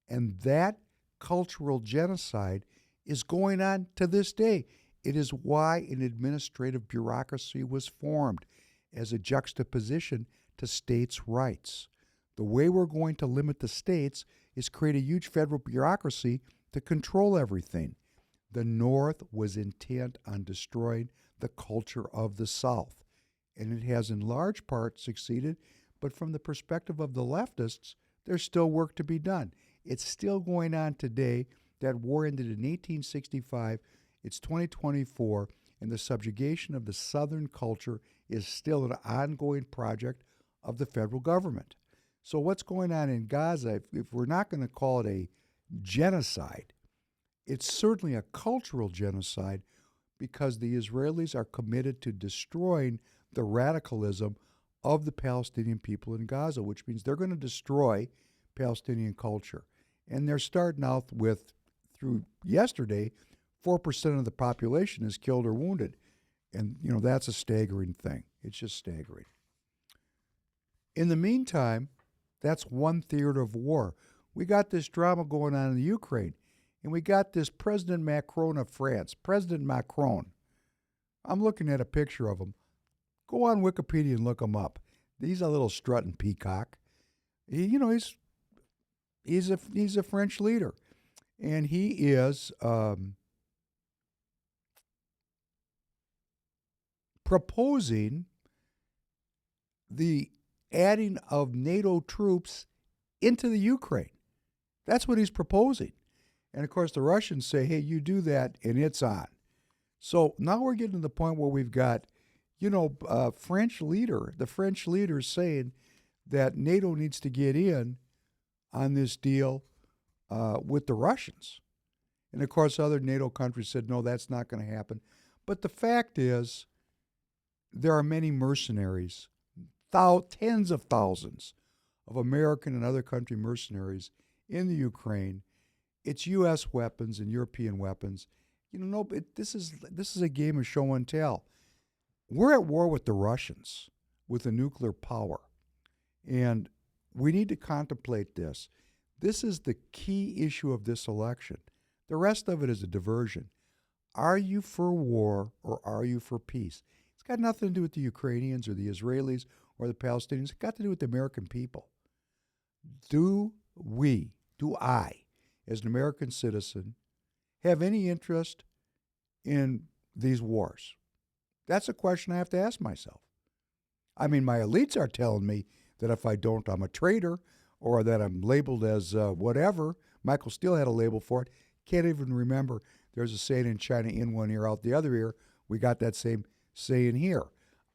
And that cultural genocide is going on to this day. It is why an administrative bureaucracy was formed as a juxtaposition to states' rights. The way we're going to limit the states is create a huge federal bureaucracy to control everything. The North was intent on destroying the culture of the South, and it has in large part succeeded, but from the perspective of the leftists, there's still work to be done. It's still going on today. That war ended in 1865. It's 2024, and the subjugation of the Southern culture is still an ongoing project of the federal government. So what's going on in Gaza, if we're not going to call it a genocide, it's certainly a cultural genocide because the Israelis are committed to destroying the radicalism of the Palestinian people in Gaza, which means they're going to destroy Palestinian culture. And they're starting out with, through yesterday, 4% of the population is killed or wounded. And, that's a staggering thing. It's just staggering. In the meantime, that's one theater of war. We got this drama going on in the Ukraine, and we got this President Macron of France. President Macron. I'm looking at a picture of him. Go on Wikipedia and look him up. He's a little strutting peacock. He's a French leader, and he is proposing the adding of NATO troops into the Ukraine. That's what he's proposing. And of course, the Russians say, hey, you do that, and it's on. So now we're getting to the point where we've got, the French leader saying that NATO needs to get in on this deal with the Russians. And of course, other NATO countries said, no, that's not going to happen. But the fact is, there are many mercenaries, tens of thousands of American and other country mercenaries in the Ukraine. It's U.S. weapons and European weapons. This is a game of show and tell. We're at war with the Russians, with a nuclear power. And we need to contemplate this. This is the key issue of this election. The rest of it is a diversion. Are you for war or are you for peace? It's got nothing to do with the Ukrainians or the Israelis or the Palestinians. It's got to do with the American people. Do I, as an American citizen, have any interest in these wars? That's a question I have to ask myself. I mean, my elites are telling me that if I don't, I'm a traitor, or that I'm labeled as whatever. Michael Steele had a label for it. Can't even remember. There's a saying in China, in one ear, out the other ear. We got that same saying here.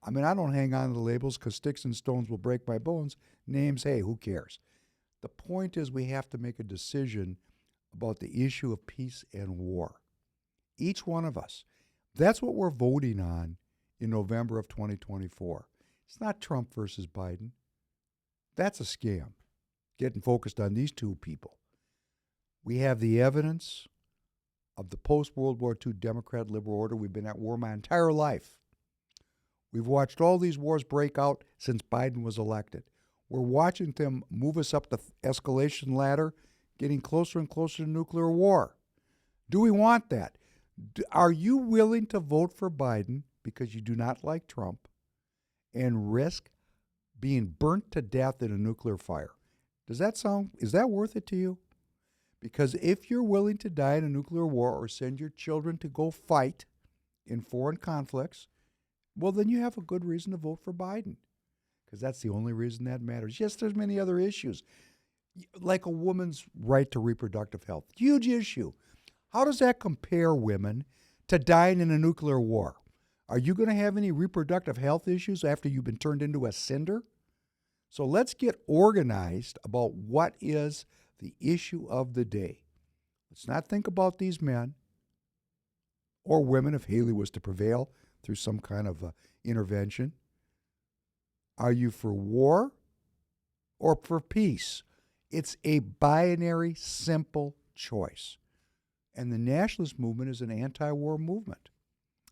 I mean, I don't hang on to the labels because sticks and stones will break my bones. Names, hey, who cares? The point is we have to make a decision about the issue of peace and war. Each one of us. That's what we're voting on in November of 2024. It's not Trump versus Biden. That's a scam, getting focused on these two people. We have the evidence of the post-World War II Democrat liberal order. We've been at war my entire life. We've watched all these wars break out since Biden was elected. We're watching them move us up the escalation ladder, getting closer and closer to nuclear war. Do we want that? Are you willing to vote for Biden because you do not like Trump and risk being burnt to death in a nuclear fire? Is that worth it to you? Because if you're willing to die in a nuclear war or send your children to go fight in foreign conflicts, well, then you have a good reason to vote for Biden, because that's the only reason that matters. Yes, there's many other issues, like a woman's right to reproductive health. Huge issue. How does that compare, women, to dying in a nuclear war? Are you going to have any reproductive health issues after you've been turned into a cinder? So let's get organized about what is the issue of the day. Let's not think about these men or women if Haley was to prevail through some kind of intervention. Are you for war or for peace? It's a binary, simple choice. And the nationalist movement is an anti-war movement.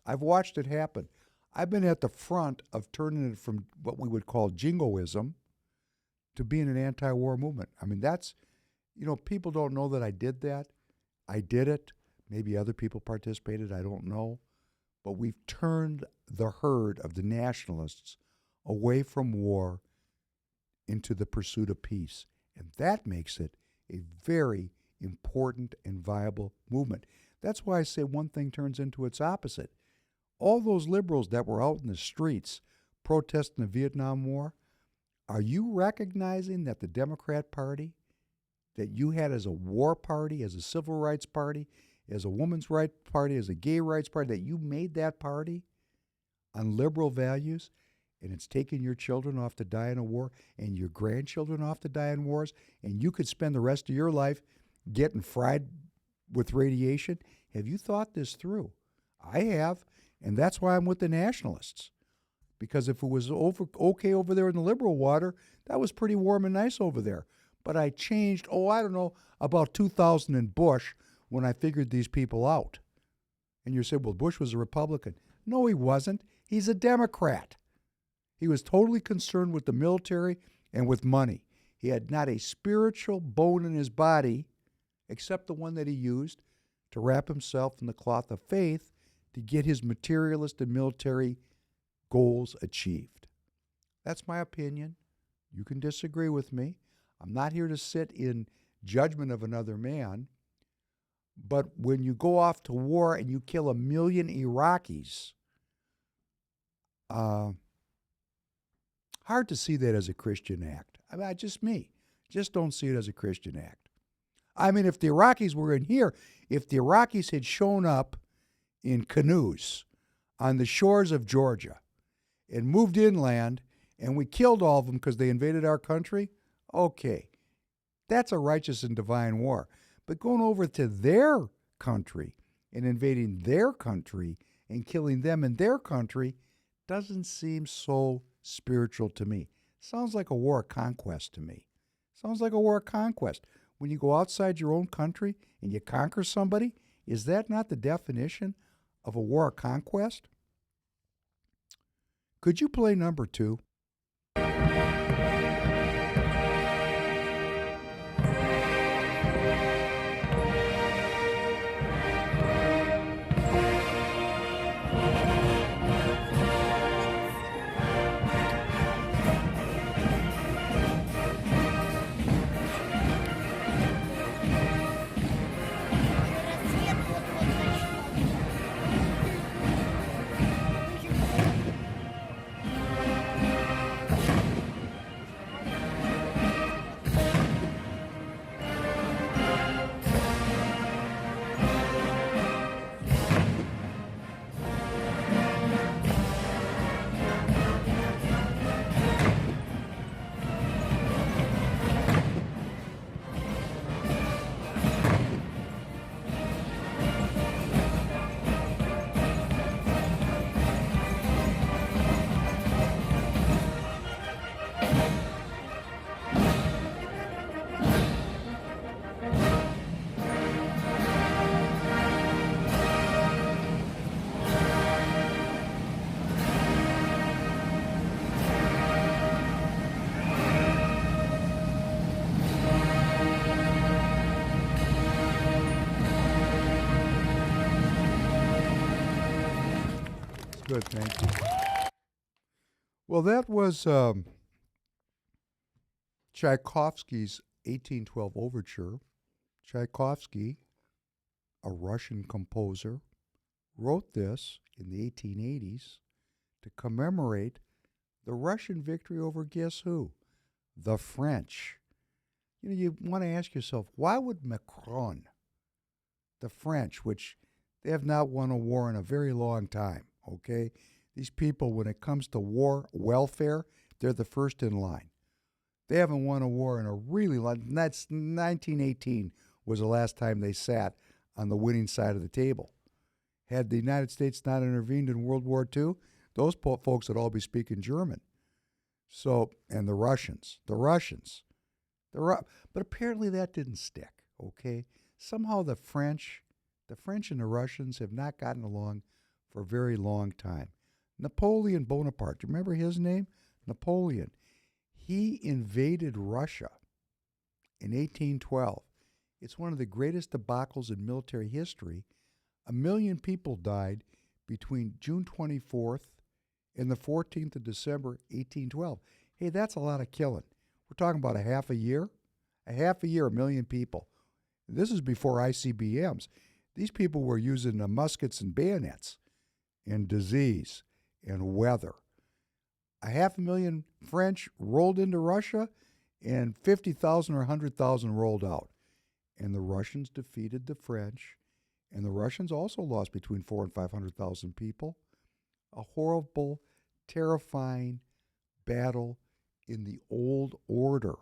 I've watched it happen. I've been at the front of turning it from what we would call jingoism, to be in an anti-war movement. I mean, that's, people don't know that I did that. I did it. Maybe other people participated. I don't know. But we've turned the herd of the nationalists away from war into the pursuit of peace. And that makes it a very important and viable movement. That's why I say one thing turns into its opposite. All those liberals that were out in the streets protesting the Vietnam War, are you recognizing that the Democrat Party that you had as a war party, as a civil rights party, as a women's rights party, as a gay rights party, that you made that party on liberal values, and it's taking your children off to die in a war and your grandchildren off to die in wars, and you could spend the rest of your life getting fried with radiation? Have you thought this through? I have, and that's why I'm with the nationalists. Because if it was okay over there in the liberal water, that was pretty warm and nice over there. But I changed, about 2000 in Bush when I figured these people out. And you say, well, Bush was a Republican. No, he wasn't. He's a Democrat. He was totally concerned with the military and with money. He had not a spiritual bone in his body, except the one that he used to wrap himself in the cloth of faith to get his materialist and military goals achieved. That's my opinion. You can disagree with me. I'm not here to sit in judgment of another man. But when you go off to war and you kill 1 million Iraqis, hard to see that as a Christian act. I mean, just don't see it as a Christian act. I mean, if the Iraqis were in here, if the Iraqis had shown up in canoes on the shores of Georgia and moved inland and we killed all of them because they invaded our country, okay, that's a righteous and divine war. But going over to their country and invading their country and killing them in their country doesn't seem so spiritual to me. Sounds like a war of conquest to me. Sounds like a war of conquest. When you go outside your own country and you conquer somebody, is that not the definition of a war of conquest? Could you play number 2? Good, thank you. Well, that was Tchaikovsky's 1812 Overture. Tchaikovsky, a Russian composer, wrote this in the 1880s to commemorate the Russian victory over guess who? The French. You want to ask yourself, why would Macron, the French, which they have not won a war in a very long time, okay? These people, when it comes to war welfare, they're the first in line. They haven't won a war in a really long. That's 1918 was the last time they sat on the winning side of the table. Had the United States not intervened in World War II, those folks would all be speaking German. So, and the Russians. But apparently that didn't stick, okay? Somehow the French and the Russians have not gotten along for a very long time. Napoleon Bonaparte, do you remember his name? Napoleon. He invaded Russia in 1812. It's one of the greatest debacles in military history. 1 million people died between June 24th and the 14th of December, 1812. Hey, that's a lot of killing. We're talking about a half a year. A half a year, 1 million people. This is before ICBMs. These people were using muskets and bayonets and disease and weather. A 500,000 French rolled into Russia, and 50,000 or 100,000 rolled out. And the Russians defeated the French, and the Russians also lost between 400,000 and 500,000 people. A horrible, terrifying battle in the old order.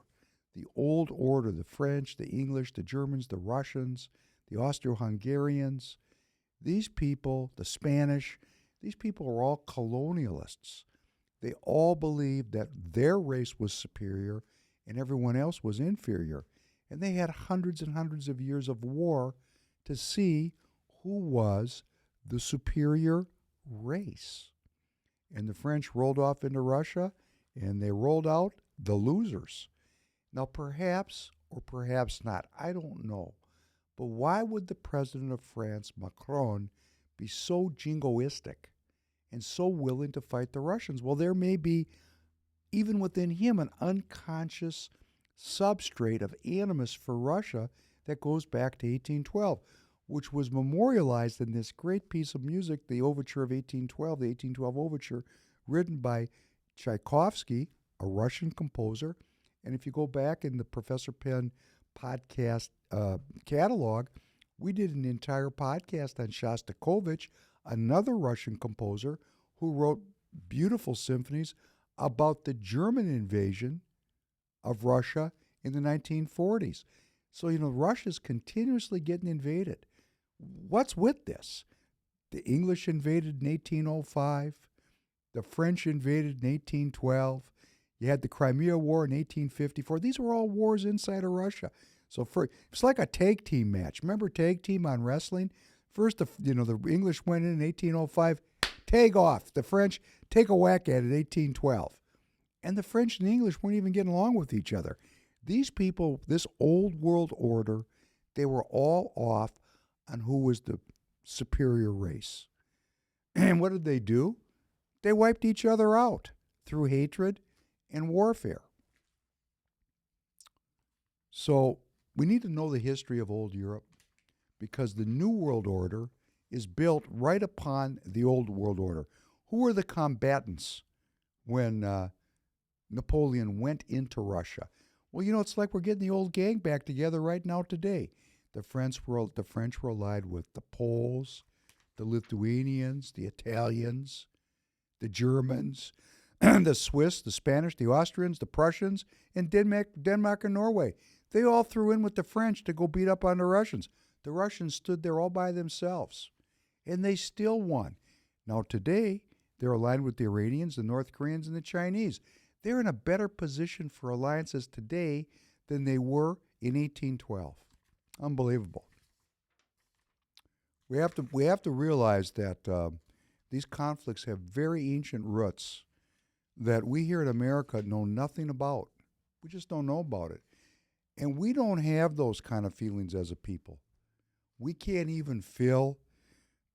The old order, the French, the English, the Germans, the Russians, the Austro-Hungarians, these people, the Spanish, these people are all colonialists. They all believed that their race was superior and everyone else was inferior. And they had hundreds and hundreds of years of war to see who was the superior race. And the French rolled off into Russia, and they rolled out the losers. Now, perhaps or perhaps not, I don't know. But why would the president of France, Macron, be so jingoistic and so willing to fight the Russians? Well, there may be, even within him, an unconscious substrate of animus for Russia that goes back to 1812, which was memorialized in this great piece of music, the Overture of 1812, the 1812 Overture, written by Tchaikovsky, a Russian composer. And if you go back in the Professor Penn podcast catalog, we did an entire podcast on Shostakovich, another Russian composer who wrote beautiful symphonies about the German invasion of Russia in the 1940s. So, Russia's continuously getting invaded. What's with this? The English invaded in 1805. The French invaded in 1812. You had the Crimea War in 1854. These were all wars inside of Russia. So it's like a tag team match. Remember tag team on wrestling? First, the English went in 1805. Tag off. The French take a whack at it 1812. And the French and the English weren't even getting along with each other. These people, this old world order, they were all off on who was the superior race. And what did they do? They wiped each other out through hatred and warfare. So we need to know the history of old Europe, because the New World Order is built right upon the Old World Order. Who were the combatants when Napoleon went into Russia? Well, it's like we're getting the old gang back together right now today. The French were allied with the Poles, the Lithuanians, the Italians, the Germans, the Swiss, the Spanish, the Austrians, the Prussians, and Denmark and Norway. They all threw in with the French to go beat up on the Russians. The Russians stood there all by themselves, and they still won. Now today, they're aligned with the Iranians, the North Koreans, and the Chinese. They're in a better position for alliances today than they were in 1812. Unbelievable. We have to realize that these conflicts have very ancient roots that we here in America know nothing about. We just don't know about it. And we don't have those kind of feelings as a people. We can't even fill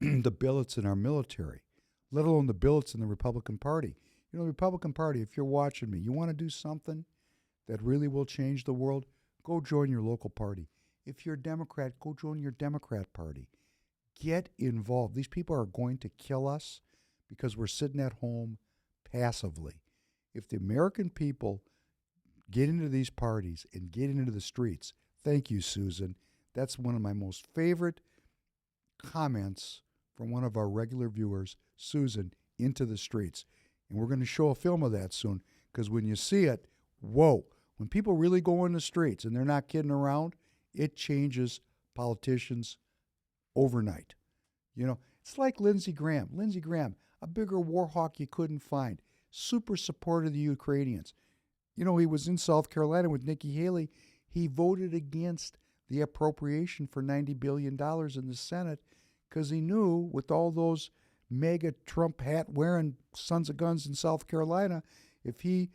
the billets in our military, let alone the billets in the Republican Party. The Republican Party, if you're watching me, you want to do something that really will change the world, go join your local party. If you're a Democrat, go join your Democrat Party. Get involved. These people are going to kill us because we're sitting at home passively. If the American people get into these parties and get into the streets, thank you, Susan. That's one of my most favorite comments from one of our regular viewers, Susan, into the streets. And we're going to show a film of that soon, because when you see it, whoa, when people really go in the streets and they're not kidding around, it changes politicians overnight. It's like Lindsey Graham. Lindsey Graham, a bigger war hawk you couldn't find, super supportive of the Ukrainians. He was in South Carolina with Nikki Haley. He voted against the appropriation for $90 billion in the Senate because he knew with all those mega Trump hat wearing sons of guns in South Carolina, if he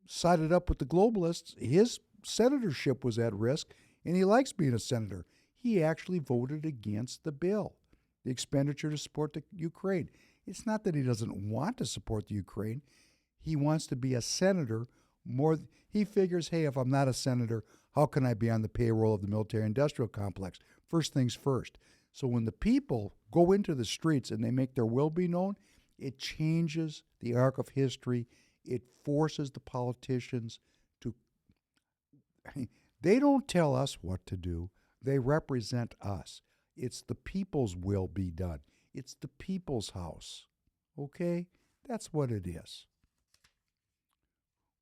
sided up with the globalists. His senatorship was at risk, and he likes being a senator. He actually voted against the bill, the expenditure to support the Ukraine. It's not that he doesn't want to support the Ukraine. He wants to be a senator more. He figures, hey, if I'm not a senator, how can I be on the payroll of the military-industrial complex? First things first. So when the people go into the streets and they make their will be known, it changes the arc of history. It forces the politicians to. They don't tell us what to do. They represent us. It's the people's will be done. It's the people's house. Okay? That's what it is.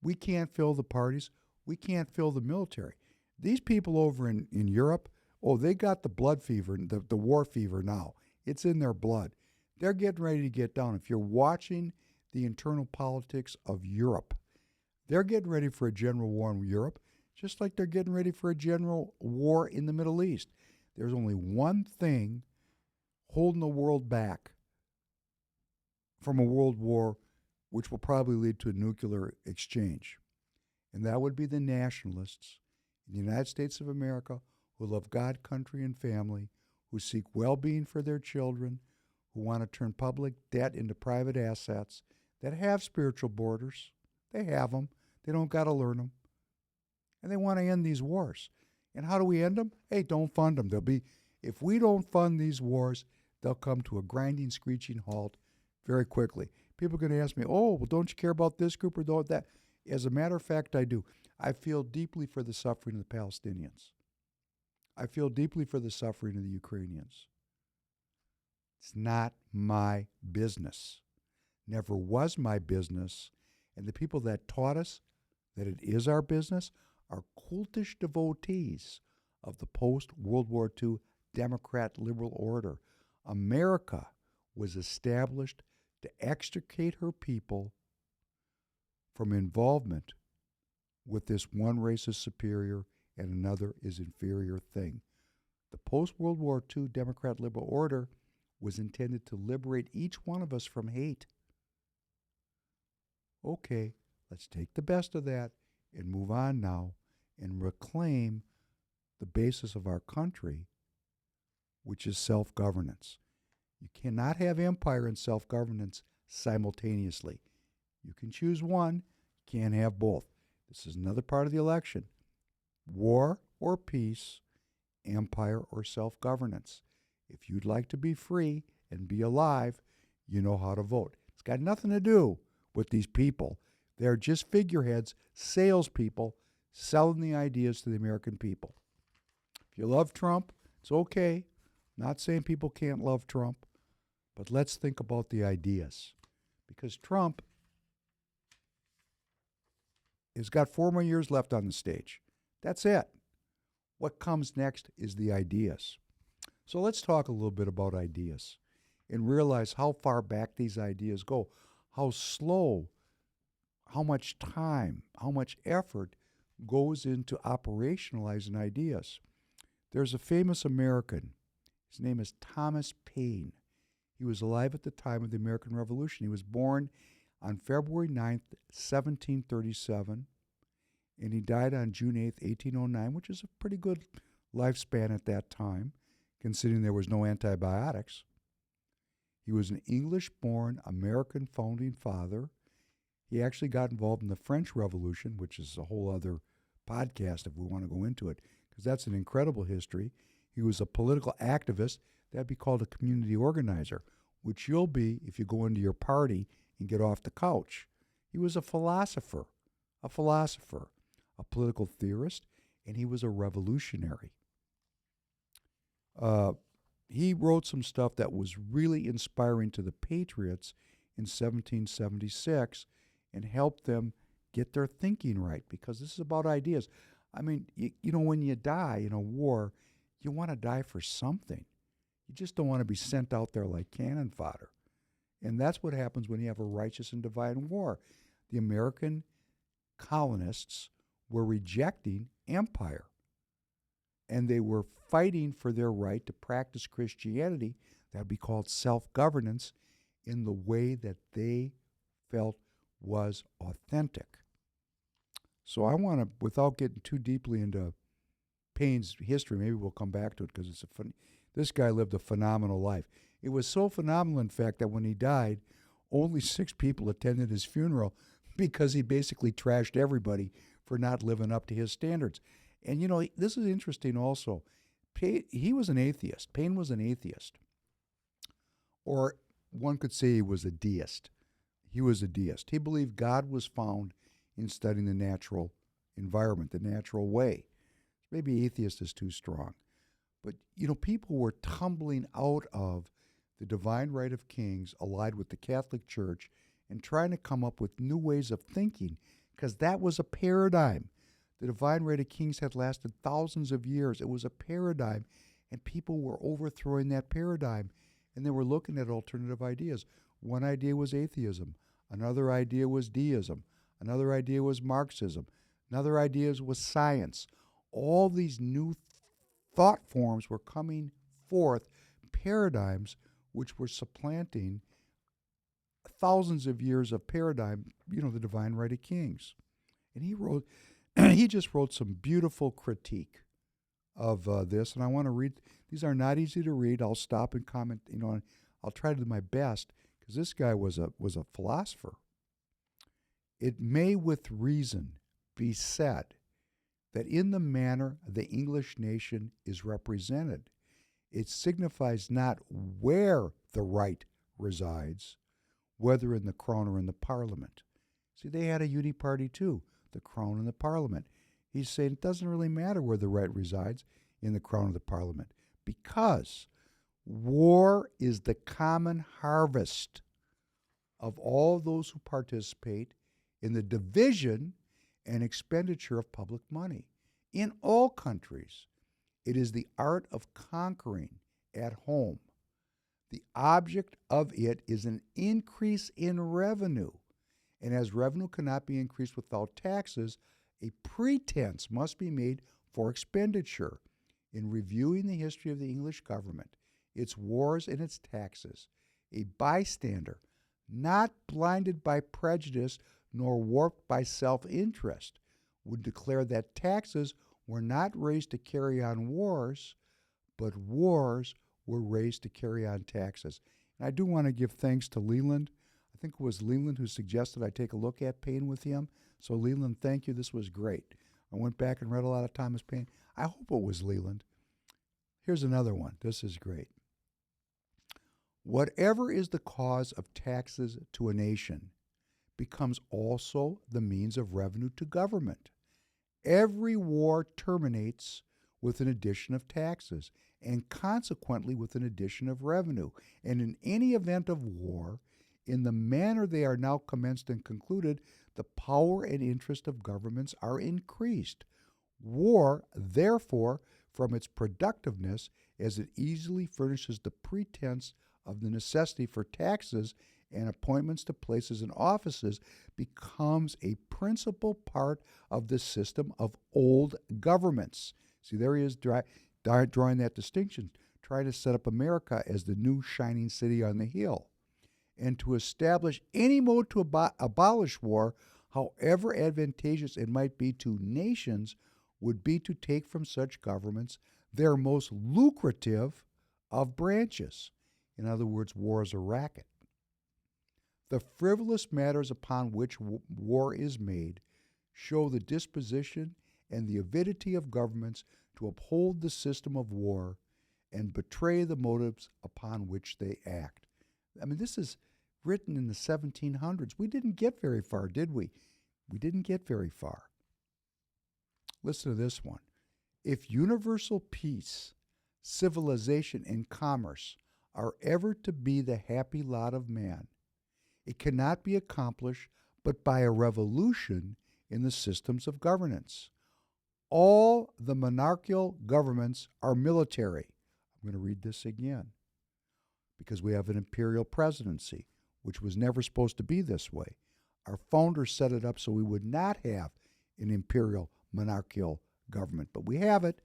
We can't fill the parties. We can't fill the military. These people over in Europe, oh, they got the blood fever, the war fever now. It's in their blood. They're getting ready to get down. If you're watching the internal politics of Europe, they're getting ready for a general war in Europe, just like they're getting ready for a general war in the Middle East. There's only one thing holding the world back from a world war, which will probably lead to a nuclear exchange. And that would be the nationalists in the United States of America who love God, country, and family, who seek well-being for their children, who want to turn public debt into private assets, that have spiritual borders. They have them. They don't got to learn them. And they want to end these wars. And how do we end them? Hey, don't fund them. If we don't fund these wars, they'll come to a grinding, screeching halt very quickly. People are going to ask me, oh, well, don't you care about this group or that? As a matter of fact, I do. I feel deeply for the suffering of the Palestinians. I feel deeply for the suffering of the Ukrainians. It's not my business. Never was my business. And the people that taught us that it is our business are cultish devotees of the post-World War II Democrat liberal order. America was established to extricate her people from involvement with this one race is superior and another is inferior thing. The post-World War II Democrat liberal order was intended to liberate each one of us from hate. Okay, let's take the best of that and move on now and reclaim the basis of our country, which is self-governance. You cannot have empire and self-governance simultaneously. You can choose one, you can't have both. This is another part of the election. War or peace, empire or self-governance. If you'd like to be free and be alive, you know how to vote. It's got nothing to do with these people. They're just figureheads, salespeople, selling the ideas to the American people. If you love Trump, it's okay. Not saying people can't love Trump, but let's think about the ideas. Because Trump has got 4 more years left on the stage. That's it. What comes next is the ideas. So let's talk a little bit about ideas and realize how far back these ideas go, how slow, how much time, how much effort goes into operationalizing ideas. There's a famous American. His name is Thomas Paine. He was alive at the time of the American Revolution. He was born on February 9th, 1737, and he died on June 8th, 1809, which is a pretty good lifespan at that time, considering there was no antibiotics. He was an English-born American founding father. He actually got involved in the French Revolution, which is a whole other podcast if we want to go into it, because that's an incredible history. He was a political activist. That'd be called a community organizer, which you'll be if you go into your party and get off the couch. He was a philosopher, a political theorist, and he was a revolutionary. He wrote some stuff that was really inspiring to the Patriots in 1776 and helped them get their thinking right, because this is about ideas. I mean, you know, when you die in a war, you want to die for something. You just don't want to be sent out there like cannon fodder. And that's what happens when you have a righteous and divine war. The American colonists were rejecting empire, and they were fighting for their right to practice Christianity, that would be called self-governance, in the way that they felt was authentic. So I want to, without getting too deeply into Paine's history, maybe we'll come back to it because this guy lived a phenomenal life. It was so phenomenal, in fact, that when he died, only 6 people attended his funeral because he basically trashed everybody for not living up to his standards. And, you know, this is interesting also. He was an atheist. Paine was an atheist. Or one could say he was a deist. He was a deist. He believed God was found in studying the natural environment, the natural way. Maybe atheist is too strong. But, you know, people were tumbling out of the divine right of kings allied with the Catholic Church and trying to come up with new ways of thinking because that was a paradigm. The divine right of kings had lasted thousands of years. It was a paradigm, and people were overthrowing that paradigm, and they were looking at alternative ideas. One idea was atheism. Another idea was deism. Another idea was Marxism. Another idea was science. All these new thought forms were coming forth, paradigms which were supplanting thousands of years of paradigm, you know, the divine right of kings. And he just wrote some beautiful critique of this, and I want to read. These are not easy to read. I'll stop and comment, you know, and I'll try to do my best because this guy was a philosopher. It may with reason be said that in the manner the English nation is represented, it signifies not where the right resides, whether in the crown or in the parliament. See, they had a uniparty too, the crown and the parliament. He's saying it doesn't really matter where the right resides, in the crown or the parliament, because war is the common harvest of all those who participate in the division and expenditure of public money. In all countries, it is the art of conquering at home. The object of it is an increase in revenue. And as revenue cannot be increased without taxes, a pretense must be made for expenditure. In reviewing the history of the English government, its wars and its taxes, a bystander, not blinded by prejudice nor warped by self-interest, would declare that taxes were not raised to carry on wars, but wars were raised to carry on taxes. And I do want to give thanks to Leland. I think it was Leland who suggested I take a look at Paine with him. So Leland, thank you. This was great. I went back and read a lot of Thomas Paine. I hope it was Leland. Here's another one. This is great. Whatever is the cause of taxes to a nation becomes also the means of revenue to government. Every war terminates with an addition of taxes, and consequently with an addition of revenue. And in any event of war, in the manner they are now commenced and concluded, the power and interest of governments are increased. War, therefore, from its productiveness, as it easily furnishes the pretense of the necessity for taxes and appointments to places and offices, becomes a principal part of the system of old governments. See, there he is drawing that distinction, trying to set up America as the new shining city on the hill. And to establish any mode to abolish war, however advantageous it might be to nations, would be to take from such governments their most lucrative of branches. In other words, war is a racket. The frivolous matters upon which war is made show the disposition and the avidity of governments to uphold the system of war and betray the motives upon which they act. I mean, this is written in the 1700s. We didn't get very far, did we? We didn't get very far. Listen to this one. If universal peace, civilization, and commerce are ever to be the happy lot of man, it cannot be accomplished but by a revolution in the systems of governance. All the monarchical governments are military. I'm going to read this again because we have an imperial presidency, which was never supposed to be this way. Our founders set it up so we would not have an imperial monarchical government, but we have it.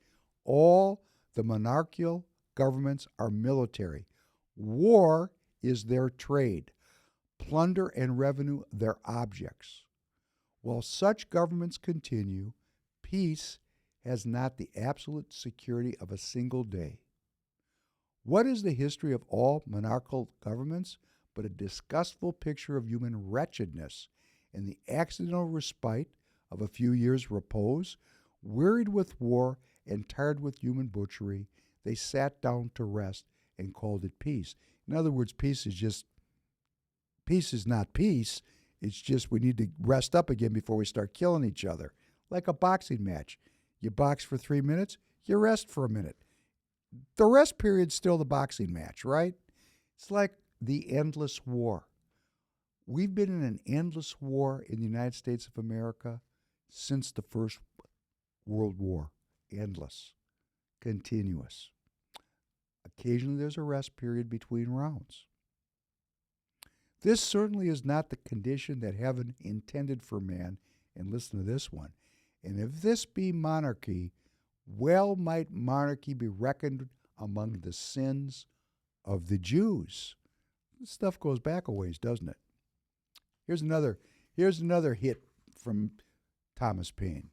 All the monarchical governments are military. War is their trade. Plunder and revenue their objects. While such governments continue, peace has not the absolute security of a single day. What is the history of all monarchical governments but a disgustful picture of human wretchedness and the accidental respite of a few years' repose? Wearied with war and tired with human butchery, they sat down to rest and called it peace. In other words, peace is not peace. It's just we need to rest up again before we start killing each other. Like a boxing match. You box for 3 minutes, you rest for a minute. The rest period's still the boxing match, right? It's like the endless war. We've been in an endless war in the United States of America since the First World War. Endless. Continuous. Occasionally there's a rest period between rounds. This certainly is not the condition that heaven intended for man. And listen to this one. And if this be monarchy, well might monarchy be reckoned among the sins of the Jews. This stuff goes back a ways, doesn't it? Here's another hit from Thomas Paine.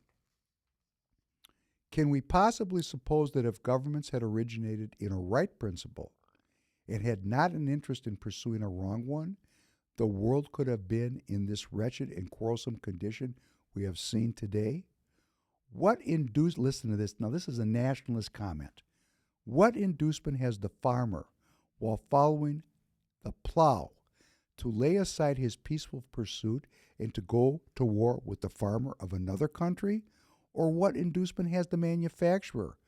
Can we possibly suppose that if governments had originated in a right principle and had not an interest in pursuing a wrong one, the world could have been in this wretched and quarrelsome condition we have seen today? Listen to this. Now, this is a nationalist comment. What inducement has the farmer, while following the plow, to lay aside his peaceful pursuit and to go to war with the farmer of another country? Or what inducement has the manufacturer?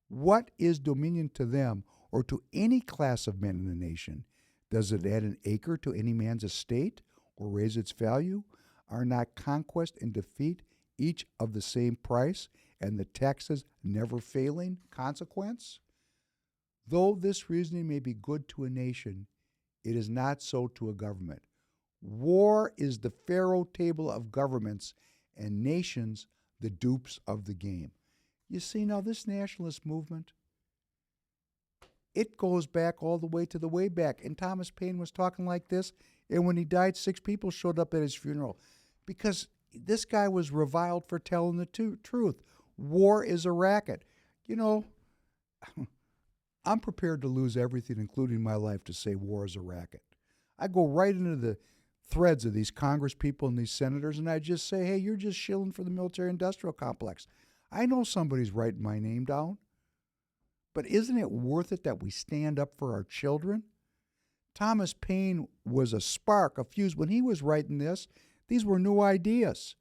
What is dominion to them or to any class of men in the nation? Does it add an acre to any man's estate or raise its value? Are not conquest and defeat each of the same price, and the taxes never failing consequence? Though this reasoning may be good to a nation, it is not so to a government. War is the Pharaoh table of governments, and nations the dupes of the game. You see, now this nationalist movement, it goes back all the way to the way back. And Thomas Paine was talking like this, and when he died, 6 people showed up at his funeral because this guy was reviled for telling the truth. War is a racket. You know, I'm prepared to lose everything, including my life, to say war is a racket. I go right into the threads of these Congress people and these senators, and I just say, hey, you're just shilling for the military-industrial complex. I know somebody's writing my name down, but isn't it worth it that we stand up for our children? Thomas Paine was a spark, a fuse. When he was writing this, these were new ideas.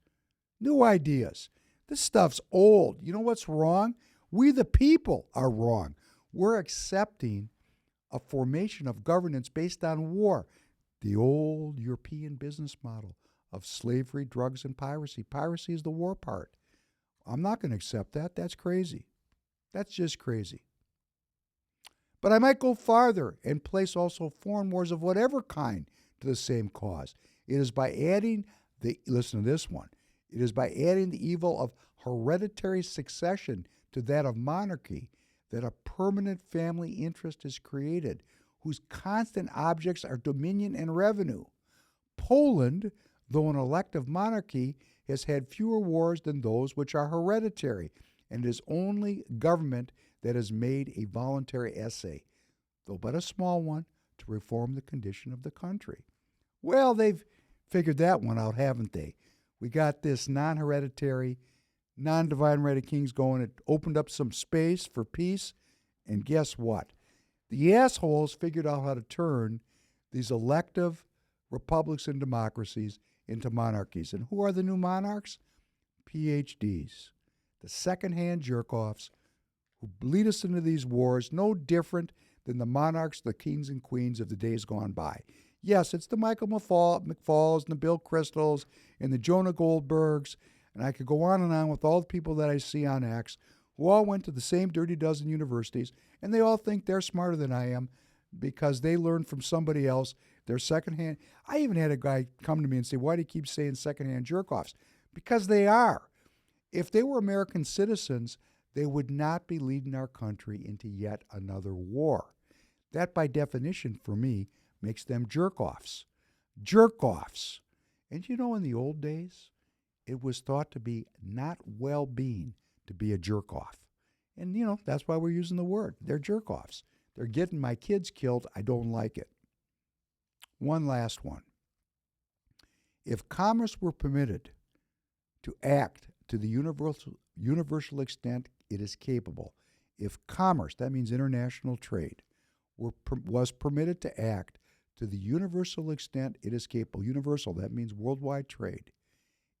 New ideas. This stuff's old. You know what's wrong? We the people are wrong. We're accepting a formation of governance based on war. The old European business model of slavery, drugs, and piracy. Piracy is the war part. I'm not going to accept that. That's crazy. That's just crazy. But I might go farther and place also foreign wars of whatever kind to the same cause. It is by adding listen to this one. It is by adding the evil of hereditary succession to that of monarchy that a permanent family interest is created, whose constant objects are dominion and revenue. Poland, though an elective monarchy, has had fewer wars than those which are hereditary, and is only government that has made a voluntary essay, though but a small one, to reform the condition of the country. Well, they've figured that one out, haven't they? We got this non-hereditary, non-divine right of kings going. It opened up some space for peace, and guess what? The assholes figured out how to turn these elective republics and democracies into monarchies. And who are the new monarchs? PhDs, the second-hand jerk-offs who lead us into these wars, no different than the monarchs, the kings and queens of the days gone by. Yes, it's the Michael McFalls and the Bill Cristols and the Jonah Goldbergs, and I could go on with all the people that I see on X who all went to the same dirty dozen universities, and they all think they're smarter than I am because they learned from somebody else. They're secondhand. I even had a guy come to me and say, why do you keep saying secondhand jerk-offs? Because they are. If they were American citizens, they would not be leading our country into yet another war. That, by definition, for me, makes them jerk-offs. Jerk-offs. And you know, in the old days, it was thought to be not well-being to be a jerk-off. And, that's why we're using the word. They're jerk-offs. They're getting my kids killed. I don't like it. One last one. If commerce were permitted to act to the universal extent it is capable, if commerce, that means international trade, was permitted to act to the universal extent it is capable, universal, that means worldwide trade,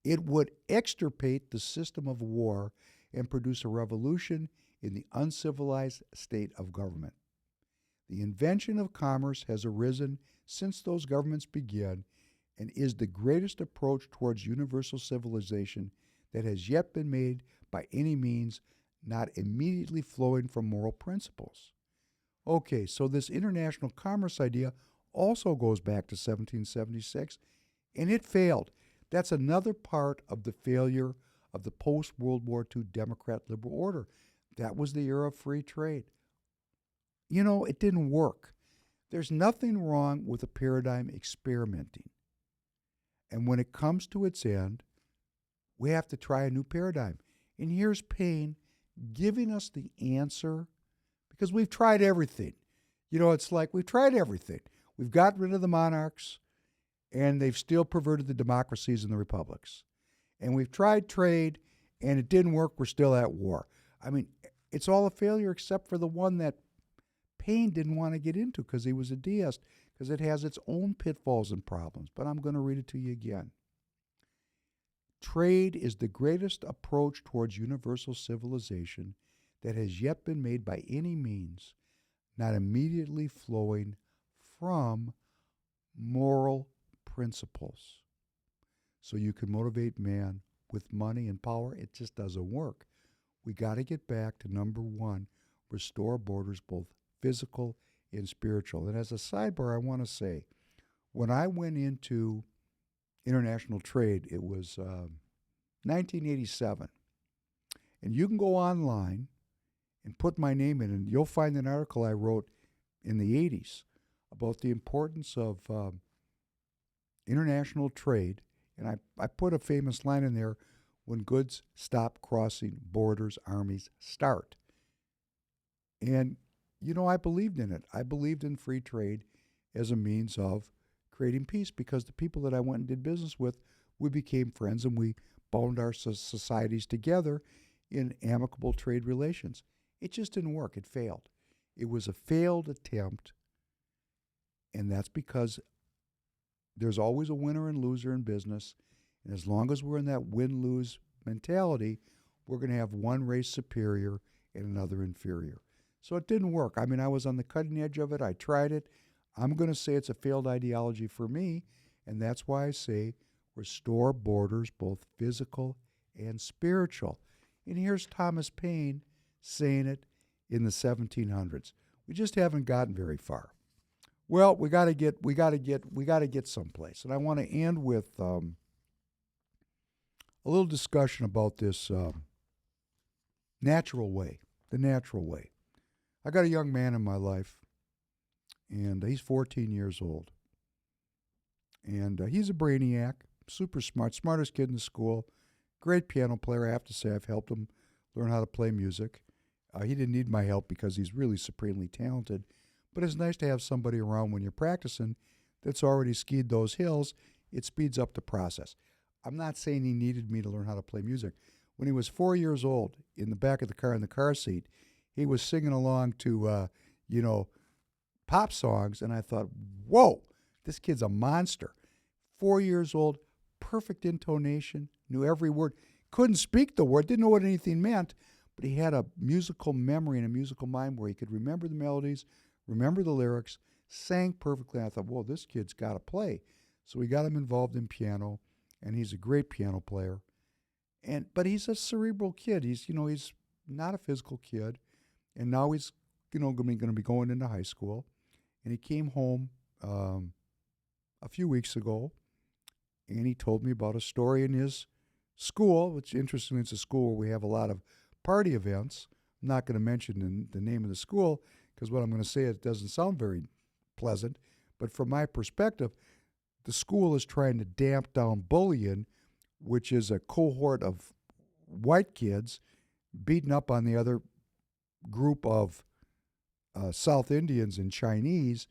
it would extirpate the system of war and produce a revolution in the uncivilized state of government. The invention of commerce has arisen since those governments began and is the greatest approach towards universal civilization that has yet been made by any means not immediately flowing from moral principles. Okay, so this international commerce idea also goes back to 1776, and it failed. That's another part of the failure of the post-World War II Democrat liberal order. That was the era of free trade. It didn't work. There's nothing wrong with a paradigm experimenting. And when it comes to its end, we have to try a new paradigm. And here's Penn giving us the answer, because we've tried everything. It's like we've tried everything. We've gotten rid of the monarchs, and they've still perverted the democracies and the republics. And we've tried trade, and it didn't work. We're still at war. I mean, it's all a failure except for the one that Penn didn't want to get into because he was a deist, because it has its own pitfalls and problems. But I'm going to read it to you again. Trade is the greatest approach towards universal civilization that has yet been made by any means, not immediately flowing from moral principles. So you can motivate man with money and power. It just doesn't work. We got to get back to number one, restore borders, both physical and spiritual. And as a sidebar, I want to say, when I went into international trade, it was 1987. And you can go online and put my name in, and you'll find an article I wrote in the 80s about the importance of international trade. And I put a famous line in there, when goods stop crossing borders, armies start. And, I believed in it. I believed in free trade as a means of creating peace, because the people that I went and did business with, we became friends and we bound our societies together in amicable trade relations. It just didn't work. It failed. It was a failed attempt, and that's because there's always a winner and loser in business, and as long as we're in that win-lose mentality, we're going to have one race superior and another inferior. So it didn't work. I mean, I was on the cutting edge of it. I tried it. I'm going to say it's a failed ideology for me, and that's why I say restore borders, both physical and spiritual. And here's Thomas Paine saying it in the 1700s. We just haven't gotten very far. Well, we got to get someplace. And I want to end with a little discussion about this natural way, the natural way. I got a young man in my life, and he's 14 years old. And he's a brainiac, super smart, smartest kid in the school, great piano player. I have to say I've helped him learn how to play music. He didn't need my help because he's really supremely talented. But it's nice to have somebody around when you're practicing that's already skied those hills. It speeds up the process. I'm not saying he needed me to learn how to play music. When he was 4 years old, in the back of the car, in the car seat, he was singing along to, pop songs, and I thought, whoa, this kid's a monster. 4 years old, perfect intonation, knew every word, couldn't speak the word, didn't know what anything meant, but he had a musical memory and a musical mind where he could remember the melodies, remember the lyrics, sang perfectly. I thought, whoa, this kid's got to play. So we got him involved in piano, and he's a great piano player. But he's a cerebral kid. He's not a physical kid, and now he's going to be going into high school. And he came home a few weeks ago, and he told me about a story in his school, which interestingly, it's a school where we have a lot of party events. I'm not going to mention the name of the school because what I'm going to say, it doesn't sound very pleasant. But from my perspective, the school is trying to damp down bullying which is a cohort of white kids beating up on the other group of South Indians and Chinese.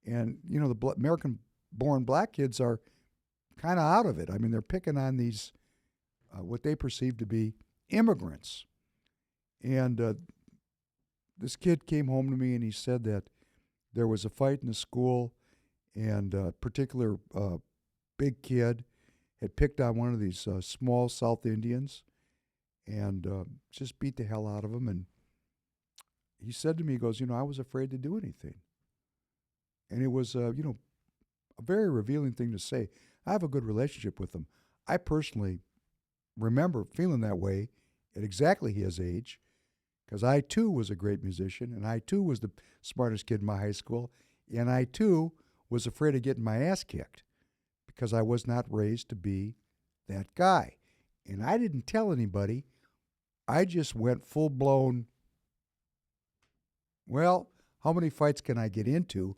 And, the American-born black kids are kind of out of it. I mean, they're picking on these, what they perceive to be immigrants. And this kid came home to me and he said that there was a fight in the school, and a particular big kid had picked on one of these small South Indians and just beat the hell out of him. And he said to me, he goes, I was afraid to do anything. And it was, a very revealing thing to say. I have a good relationship with him. I personally remember feeling that way at exactly his age, because I, too, was a great musician, and I, too, was the smartest kid in my high school, and I, too, was afraid of getting my ass kicked because I was not raised to be that guy. And I didn't tell anybody. I just went full-blown, well, how many fights can I get into?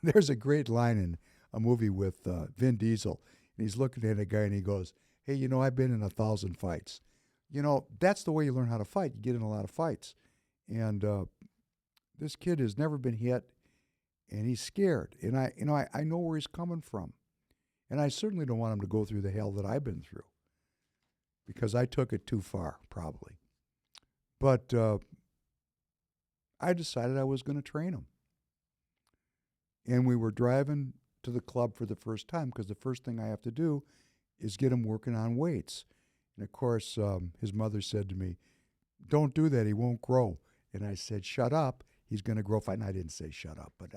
There's a great line in a movie with Vin Diesel, and he's looking at a guy and he goes, hey, I've been in 1,000 fights. That's the way you learn how to fight. You get in a lot of fights. And this kid has never been hit, and he's scared. And I know where he's coming from. And I certainly don't want him to go through the hell that I've been through, because I took it too far, probably. But I decided I was going to train him. And we were driving to the club for the first time, because the first thing I have to do is get him working on weights. And, of course, his mother said to me, don't do that, he won't grow. And I said, shut up, he's going to grow fine. And I didn't say shut up, but,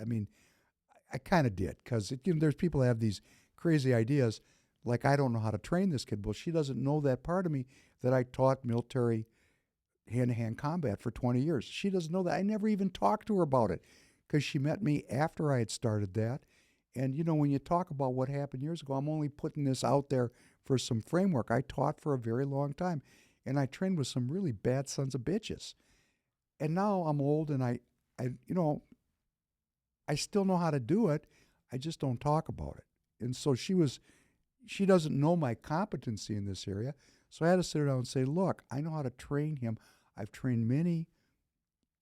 I kind of did, because there's people that have these crazy ideas, like I don't know how to train this kid. Well, she doesn't know that part of me that I taught military hand-to-hand combat for 20 years. She doesn't know that. I never even talked to her about it, because she met me after I had started that. And, when you talk about what happened years ago, I'm only putting this out there for some framework. I taught for a very long time, and I trained with some really bad sons of bitches. And now I'm old, and I still know how to do it. I just don't talk about it. And so she doesn't know my competency in this area. So I had to sit her down and say, look, I know how to train him. I've trained many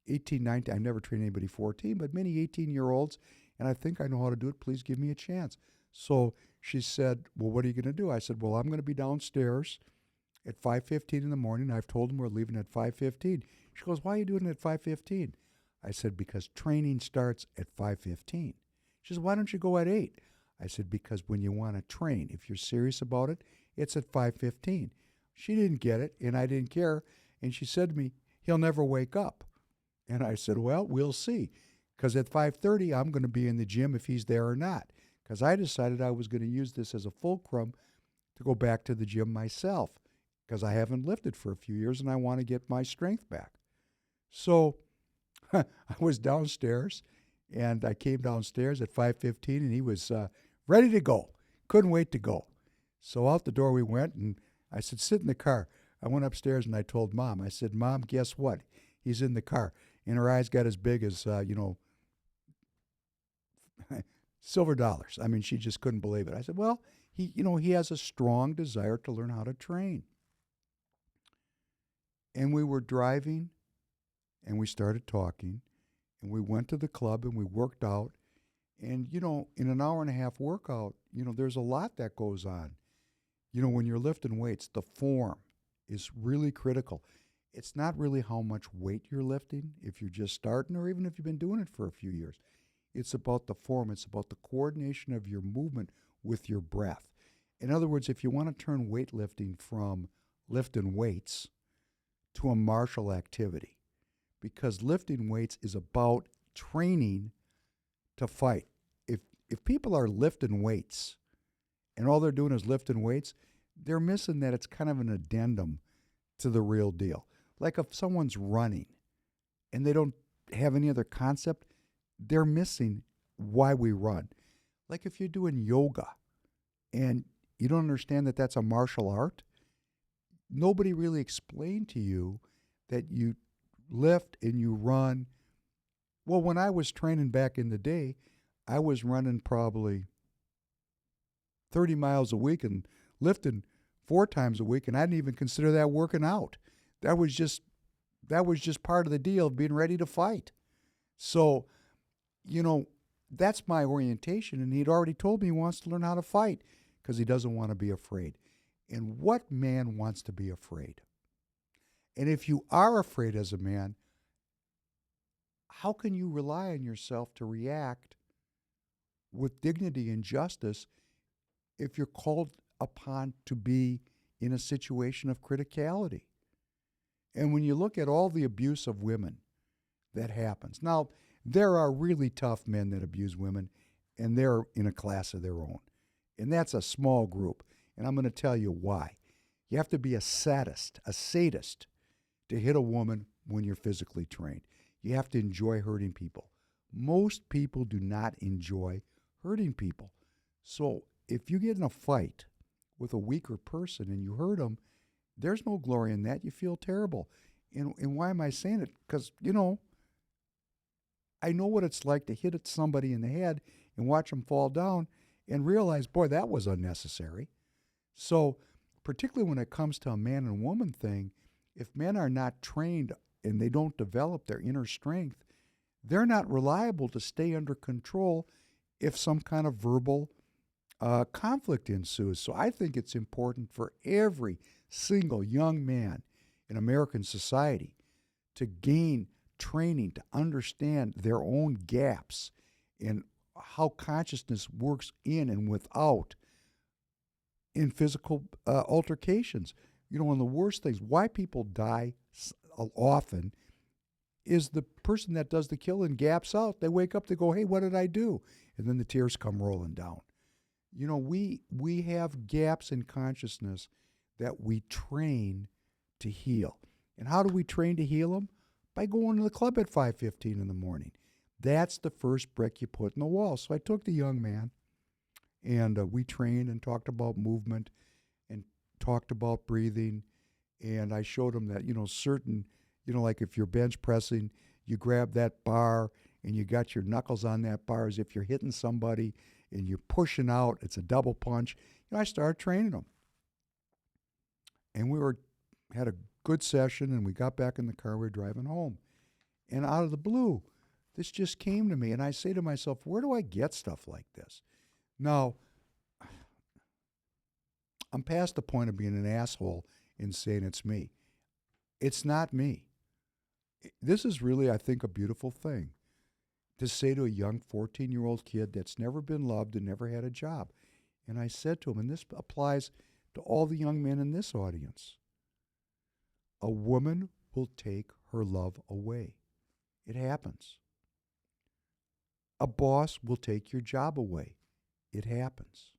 18, 19, I've never trained anybody 14, but many 18-year-olds, and I think I know how to do it. Please give me a chance. So she said, well, what are you going to do? I said, well, I'm going to be downstairs at 5:15 in the morning. I've told them we're leaving at 5:15. She goes, why are you doing it at 5:15? I said, because training starts at 5:15. She says, why don't you go at 8? I said, because when you want to train, if you're serious about it, it's at 5:15. She didn't get it, and I didn't care. And she said to me, he'll never wake up. And I said, well, we'll see. Because at 5:30, I'm going to be in the gym if he's there or not. Because I decided I was going to use this as a fulcrum to go back to the gym myself. Because I haven't lifted for a few years, and I want to get my strength back. So I was downstairs, and I came downstairs at 5:15, and he was ready to go. Couldn't wait to go. So out the door we went, and I said, sit in the car. I went upstairs, and I told Mom. I said, Mom, guess what? He's in the car. And her eyes got as big as, silver dollars. I mean, she just couldn't believe it. I said, well, he has a strong desire to learn how to train. And we were driving, and we started talking, and we went to the club, and we worked out. And, in an hour and a half workout, there's a lot that goes on. When you're lifting weights, the form is really critical. It's not really how much weight you're lifting if you're just starting, or even if you've been doing it for a few years. It's about the form. It's about the coordination of your movement with your breath. In other words, if you want to turn weightlifting from lifting weights to a martial activity, because lifting weights is about training to fight. If people are lifting weights and all they're doing is lifting weights, they're missing that it's kind of an addendum to the real deal. Like if someone's running and they don't have any other concept, they're missing why we run. Like if you're doing yoga and you don't understand that that's a martial art, nobody really explained to you that you lift and you run. Well, when I was training back in the day, I was running probably 30 miles a week and lifting 4 times a week, and I didn't even consider that working out. That was just part of the deal of being ready to fight. So, that's my orientation, and he'd already told me he wants to learn how to fight because he doesn't want to be afraid. And what man wants to be afraid? And if you are afraid as a man, how can you rely on yourself to react with dignity and justice if you're called upon to be in a situation of criticality? And when you look at all the abuse of women that happens, now, there are really tough men that abuse women, and they're in a class of their own. And that's a small group. And I'm going to tell you why. You have to be a sadist to hit a woman when you're physically trained. You have to enjoy hurting people. Most people do not enjoy hurting people. So if you get in a fight with a weaker person and you hurt them, there's no glory in that. You feel terrible. And why am I saying it? Because, I know what it's like to hit somebody in the head and watch them fall down and realize, boy, that was unnecessary. So particularly when it comes to a man and woman thing, if men are not trained and they don't develop their inner strength, they're not reliable to stay under control if some kind of verbal conflict ensues. So I think it's important for every single young man in American society to gain training, to understand their own gaps and how consciousness works in and without in physical altercations. One of the worst things, why people die often, is the person that does the killing gaps out. They wake up, they go, hey, what did I do? And then the tears come rolling down. We have gaps in consciousness that we train to heal. And how do we train to heal them? By going to the club at 5:15 in the morning. That's the first brick you put in the wall. So I took the young man, and we trained and talked about movement and talked about breathing. And I showed him that, certain, like if you're bench pressing, you grab that bar and you got your knuckles on that bar as if you're hitting somebody and you're pushing out. It's a double punch. I started training him. And we had a good session, and we got back in the car. We were driving home. And out of the blue, this just came to me. And I say to myself, where do I get stuff like this? Now, I'm past the point of being an asshole and saying it's me. It's not me. This is really, I think, a beautiful thing to say to a young 14-year-old kid that's never been loved and never had a job. And I said to him, and this applies to all the young men in this audience, a woman will take her love away. It happens. A boss will take your job away. It happens.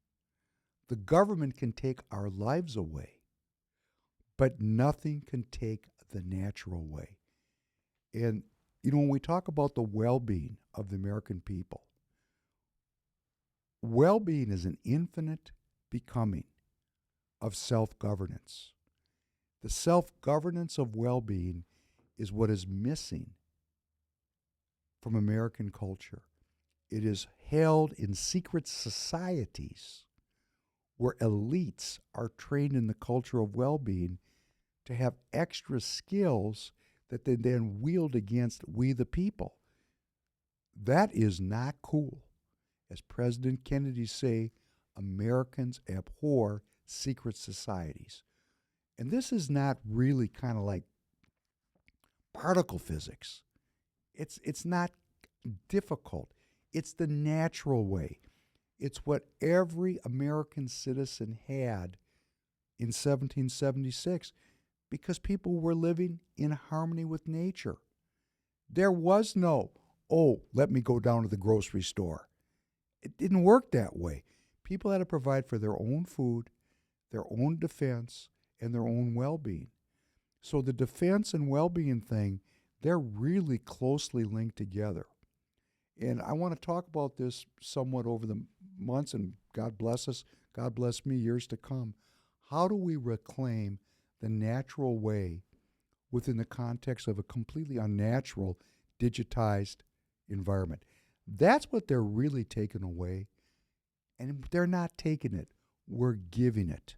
The government can take our lives away, but nothing can take the natural way. And, when we talk about the well-being of the American people, well-being is an infinite becoming of self-governance. The self-governance of well-being is what is missing from American culture. It is held in secret societies where elites are trained in the culture of well-being to have extra skills that they then wield against we the people. That is not cool. As President Kennedy say, Americans abhor secret societies. And this is not really kind of like particle physics. It's not difficult. It's the natural way. It's what every American citizen had in 1776 because people were living in harmony with nature. There was no, let me go down to the grocery store. It didn't work that way. People had to provide for their own food, their own defense, and their own well-being. So the defense and well-being thing, they're really closely linked together. And I want to talk about this somewhat over the months, and God bless us, God bless me, years to come. How do we reclaim the natural way within the context of a completely unnatural, digitized environment? That's what they're really taking away. And they're not taking it. We're giving it.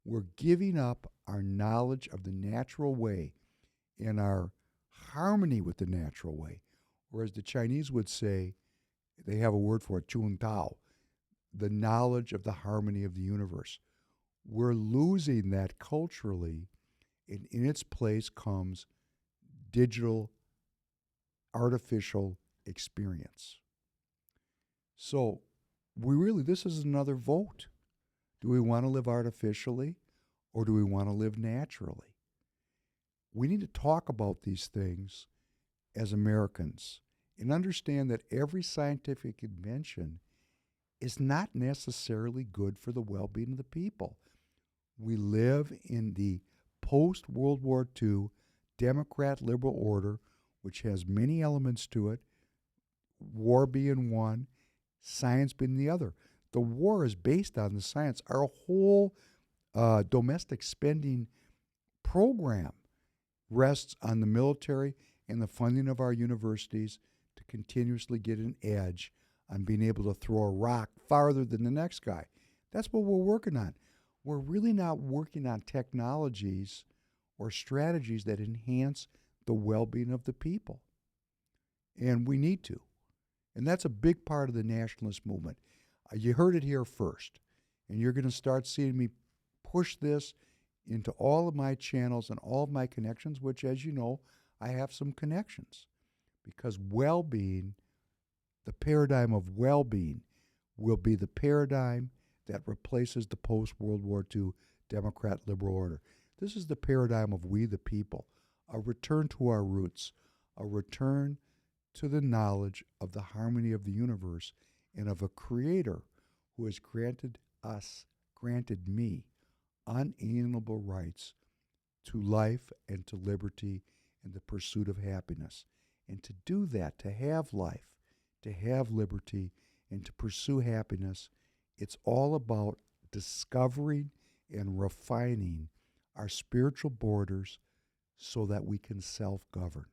We're giving up our knowledge of the natural way and our harmony with the natural way. Or as the Chinese would say, they have a word for it, chun tao, the knowledge of the harmony of the universe. We're losing that culturally, and in its place comes digital, artificial experience. So this is another vote. Do we want to live artificially, or do we want to live naturally? We need to talk about these things as Americans and understand that every scientific invention is not necessarily good for the well-being of the people. We live in the post-World War II Democrat liberal order, which has many elements to it, war being one, science being the other. The war is based on the science. Our whole domestic spending program rests on the military and the funding of our universities to continuously get an edge on being able to throw a rock farther than the next guy. That's what we're working on. We're really not working on technologies or strategies that enhance the well-being of the people. And we need to. And that's a big part of the nationalist movement. You heard it here first. And you're going to start seeing me push this into all of my channels and all of my connections, which, as you know, I have some connections. Because well-being, the paradigm of well-being, will be the paradigm that replaces the post-World War II Democrat liberal order. This is the paradigm of we the people, a return to our roots, a return to the knowledge of the harmony of the universe and of a creator who has granted me, unalienable rights to life and to liberty and the pursuit of happiness. And to do that, to have life, to have liberty, and to pursue happiness, it's all about discovering and refining our spiritual borders so that we can self-govern.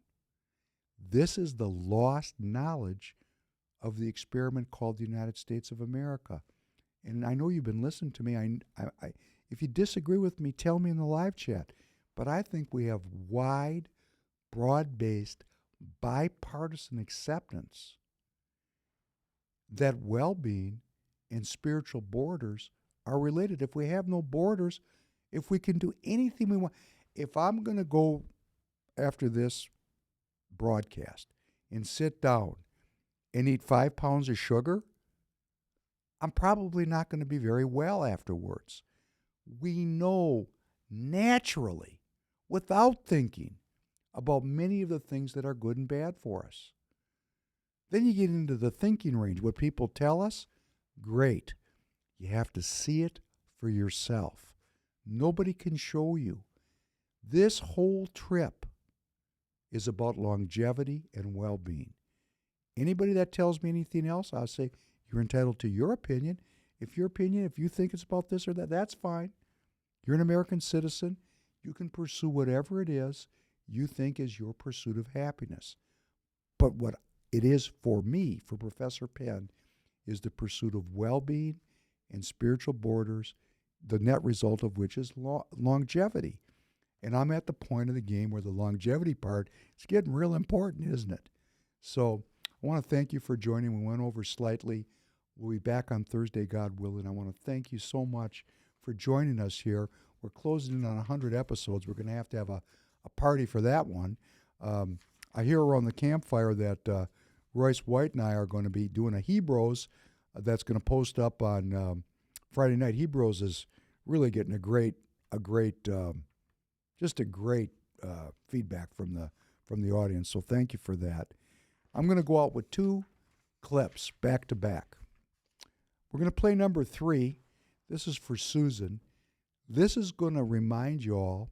This is the lost knowledge of the experiment called the United States of America. And I know you've been listening to me. If you disagree with me, tell me in the live chat. But I think we have wide, broad-based, bipartisan acceptance that well-being and spiritual borders are related. If we have no borders, if we can do anything we want, if I'm going to go after this broadcast and sit down and eat 5 pounds of sugar, I'm probably not going to be very well afterwards. We know naturally, without thinking, about many of the things that are good and bad for us. Then you get into the thinking range. What people tell us, great. You have to see it for yourself. Nobody can show you. This whole trip is about longevity and well-being. Anybody that tells me anything else, I'll say, you're entitled to your opinion. If you think it's about this or that, that's fine. You're an American citizen. You can pursue whatever it is you think is your pursuit of happiness. But what it is for me, for Professor Penn, is the pursuit of well-being and spiritual borders, the net result of which is longevity. And I'm at the point of the game where the longevity part is getting real important, isn't it? So I want to thank you for joining. We went over slightly. We'll be back on Thursday, God willing. I want to thank you so much for joining us here. We're closing in on 100 episodes. We're going to have a party for that one. I hear around the campfire that Royce White and I are going to be doing a Hebrews that's going to post up on Friday night. Hebrews is really getting a great feedback from the audience. So thank you for that. I'm going to go out with 2 clips back to back. We're going to play number 3. This is for Susan. This is going to remind you all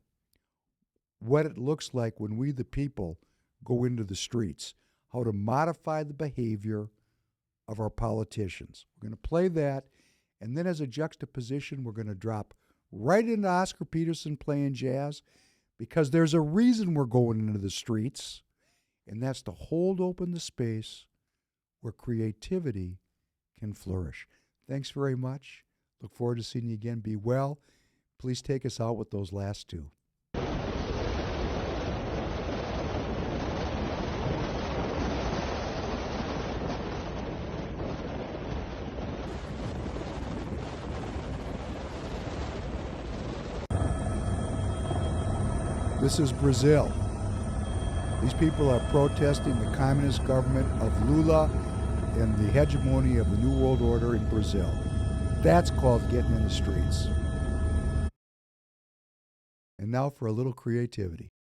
what it looks like when we, the people, go into the streets, how to modify the behavior of our politicians. We're going to play that, and then as a juxtaposition, we're going to drop right into Oscar Peterson playing jazz, because there's a reason we're going into the streets, and that's to hold open the space where creativity can flourish. Thanks very much. Look forward to seeing you again. Be well. Please take us out with those last two. This is Brazil. These people are protesting the communist government of Lula and the hegemony of the New World Order in Brazil. That's called getting in the streets. And now for a little creativity.